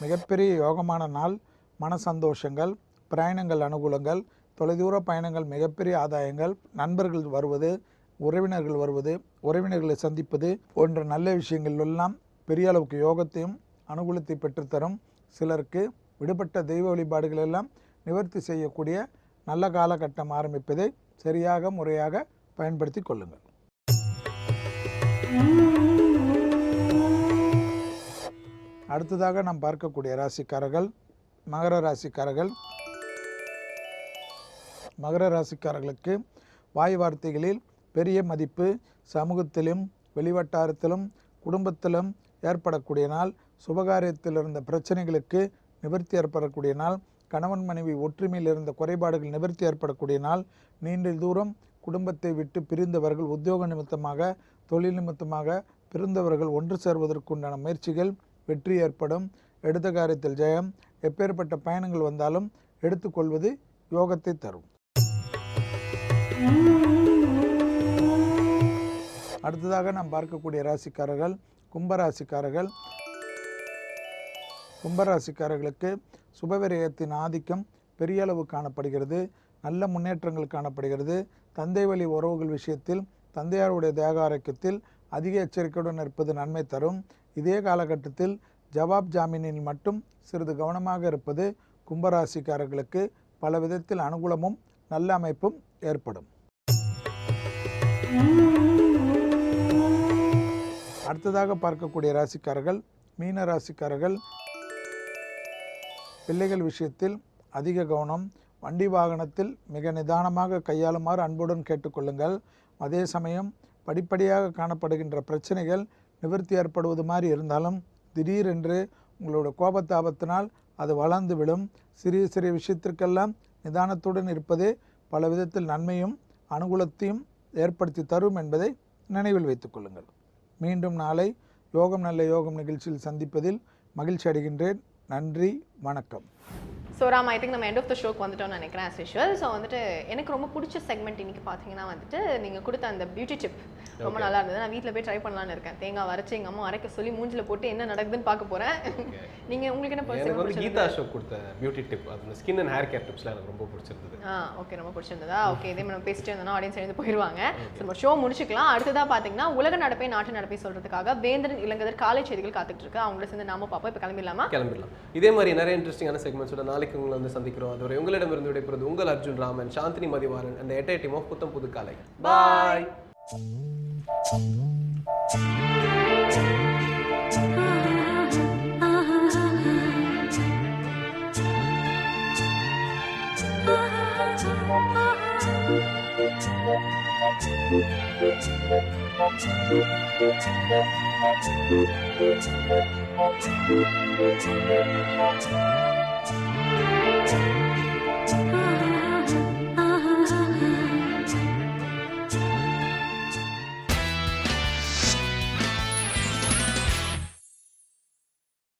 மிகப்பெரிய யோகமான நாள். மன சந்தோஷங்கள், பிரயாணங்கள், அனுகூலங்கள், தொலைதூர பயணங்கள், மிகப்பெரிய ஆதாயங்கள், நண்பர்கள் வருவது, உறவினர்கள் வருவது, உறவினர்களை சந்திப்பது போன்ற நல்ல விஷயங்கள் எல்லாம் பெரிய அளவுக்கு யோகத்தையும் அனுகூலத்தை பெற்றுத்தரும். சிலருக்கு விடுபட்ட தெய்வ வழிபாடுகள் எல்லாம் நிவர்த்தி செய்யக்கூடிய நல்ல காலகட்டம் ஆரம்பிப்பதை சரியாக முறையாக பயன்படுத்தி கொள்ளுங்கள். அடுத்ததாக நாம் பார்க்கக்கூடிய ராசிக்காரர்கள் மகர ராசிக்காரர்கள். மகர ராசிக்காரர்களுக்கு வாய் வார்த்தைகளில் பெரிய மதிப்பு, சமூகத்திலும் வெளிவட்டாரத்திலும் குடும்பத்திலும் ஏற்படக்கூடிய நாள். சுபகாரியத்தில் இருந்த பிரச்சனைகளுக்கு நிவர்த்தி ஏற்படக்கூடிய நாள். கணவன் மனைவி ஒற்றுமையில் இருந்த குறைபாடுகள் நிவர்த்தி ஏற்படக்கூடிய நாள். நீண்ட தூரம் குடும்பத்தை விட்டு பிரிந்தவர்கள், உத்தியோக நிமித்தமாக தொழில் நிமித்தமாக பிரிந்தவர்கள் ஒன்று சேர்வதற்குண்டான முயற்சிகள் வெற்றி ஏற்படும். எடுத்த காரியத்தில் ஜெயம். எப்பேற்பட்ட பயணங்கள் வந்தாலும் எடுத்துக்கொள்வது யோகத்தை தரும். அடுத்ததாக நாம் பார்க்கக்கூடிய ராசிக்காரர்கள் கும்பராசிக்காரர்கள். கும்பராசிக்காரர்களுக்கு சுபவிரயத்தின் ஆதிக்கம் பெரிய அளவு காணப்படுகிறது. நல்ல முன்னேற்றங்கள் காணப்படுகிறது. தந்தை வழி உறவுகள் விஷயத்தில் தந்தையாருடைய தேக ஆரோக்கியத்தில் அதிக எச்சரிக்கையுடன் இருப்பது நன்மை தரும். இதே காலகட்டத்தில் ஜவாப் ஜாமீனில் மட்டும் சிறிது கவனமாக இருப்பது கும்பராசிக்காரர்களுக்கு பல விதத்தில் அனுகூலமும் நல்ல அமைப்பும் ஏற்படும். அடுத்ததாக பார்க்கக்கூடிய ராசிக்காரர்கள் மீன ராசிக்காரர்கள். பிள்ளைகள் விஷயத்தில் அதிக கவனம். வண்டி வாகனத்தில் மிக நிதானமாக கையாளுமாறு அன்புடன் கேட்டுக்கொள்ளுங்கள். அதே சமயம் படிப்படியாக காணப்படுகின்ற பிரச்சனைகள் நிவர்த்தி ஏற்படுவது மாதிரி இருந்தாலும் திடீரென்று உங்களோட கோபத்தாபத்தினால் அது வளர்ந்து விடும். சிறிய சிறிய விஷயத்திற்கெல்லாம் நிதானத்துடன் இருப்பதே பல விதத்தில் நன்மையும் அனுகூலத்தையும் ஏற்படுத்தி தரும் என்பதை நினைவில் வைத்துக் கொள்ளுங்கள். மீண்டும் நாளை யோகம் நல்ல யோகம் நிகழ்ச்சியில் சந்திப்பதில் மகிழ்ச்சி அடைகின்றேன். நன்றி, வணக்கம். ஸோ ராம், ஐ திங்க் நம்ம எண்ட் ஆஃப் த ஷோக்கு வந்துட்டோம்னு நினைக்கிறேன் ஆஸ் யூஷுவல். ஸோ வந்துட்டு எனக்கு ரொம்ப பிடிச்ச செக்மெண்ட் இன்றைக்கி பார்த்தீங்கன்னா வந்துட்டு நீங்கள் கொடுத்த அந்த பியூட்டி டிப் ரொம்ப நல்லா இருந்தது. நான் வீட்டில் போய் ட்ரை பண்ணலான்னு இருக்கேன். தேங்காய் வரைச்சி எங்கள் அம்மா அரைக்க சொல்லி மூஞ்சில் போட்டு என்ன நடக்குதுன்னு பார்க்க போகிறேன். நீங்கள் உங்களுக்கு என்ன பர்சனல் கீதா ஷோ கொடுத்த பியூட்டி டிப், அது ஸ்கின் அண்ட் ஹேர் கேர் டிப்ஸ்லாம் எனக்கு ரொம்ப பிடிச்சிருந்தது. ஓகே, ரொம்ப பிடிச்சிருந்ததா? ஓகே, இதே மாதிரி நம்ம பேசிட்டு இருந்தோம்னா ஆடியன்ஸ் எழுந்து போயிடுவாங்க. ஸோ நம்ம ஷோ முடிச்சுக்கலாம். அடுத்ததாக பார்த்தீங்கன்னா உலக நடப்பை நாட்டு நடப்பை சொல்கிறதுக்காக வேந்தன் இளங்கதர் காலை செய்திகள் காத்துட்டு இருக்கு. அவங்கள சேர்ந்து நாம பார்ப்போம். இப்போ கிளம்பிடலாம். இதே மாதிரி நிறைய இன்ட்ரெஸ்டிங்கான செக்மெண்ட்ஸோட நாளைக்கு உங்களை வந்து சந்திக்கிறோம். அதுவரை உங்களிடமிருந்து விடைபெறுவது உங்கள் Arjun Raman, Chandni Mathivaran and the entire team of புத்தம் புது காலை. Bye. Thank you.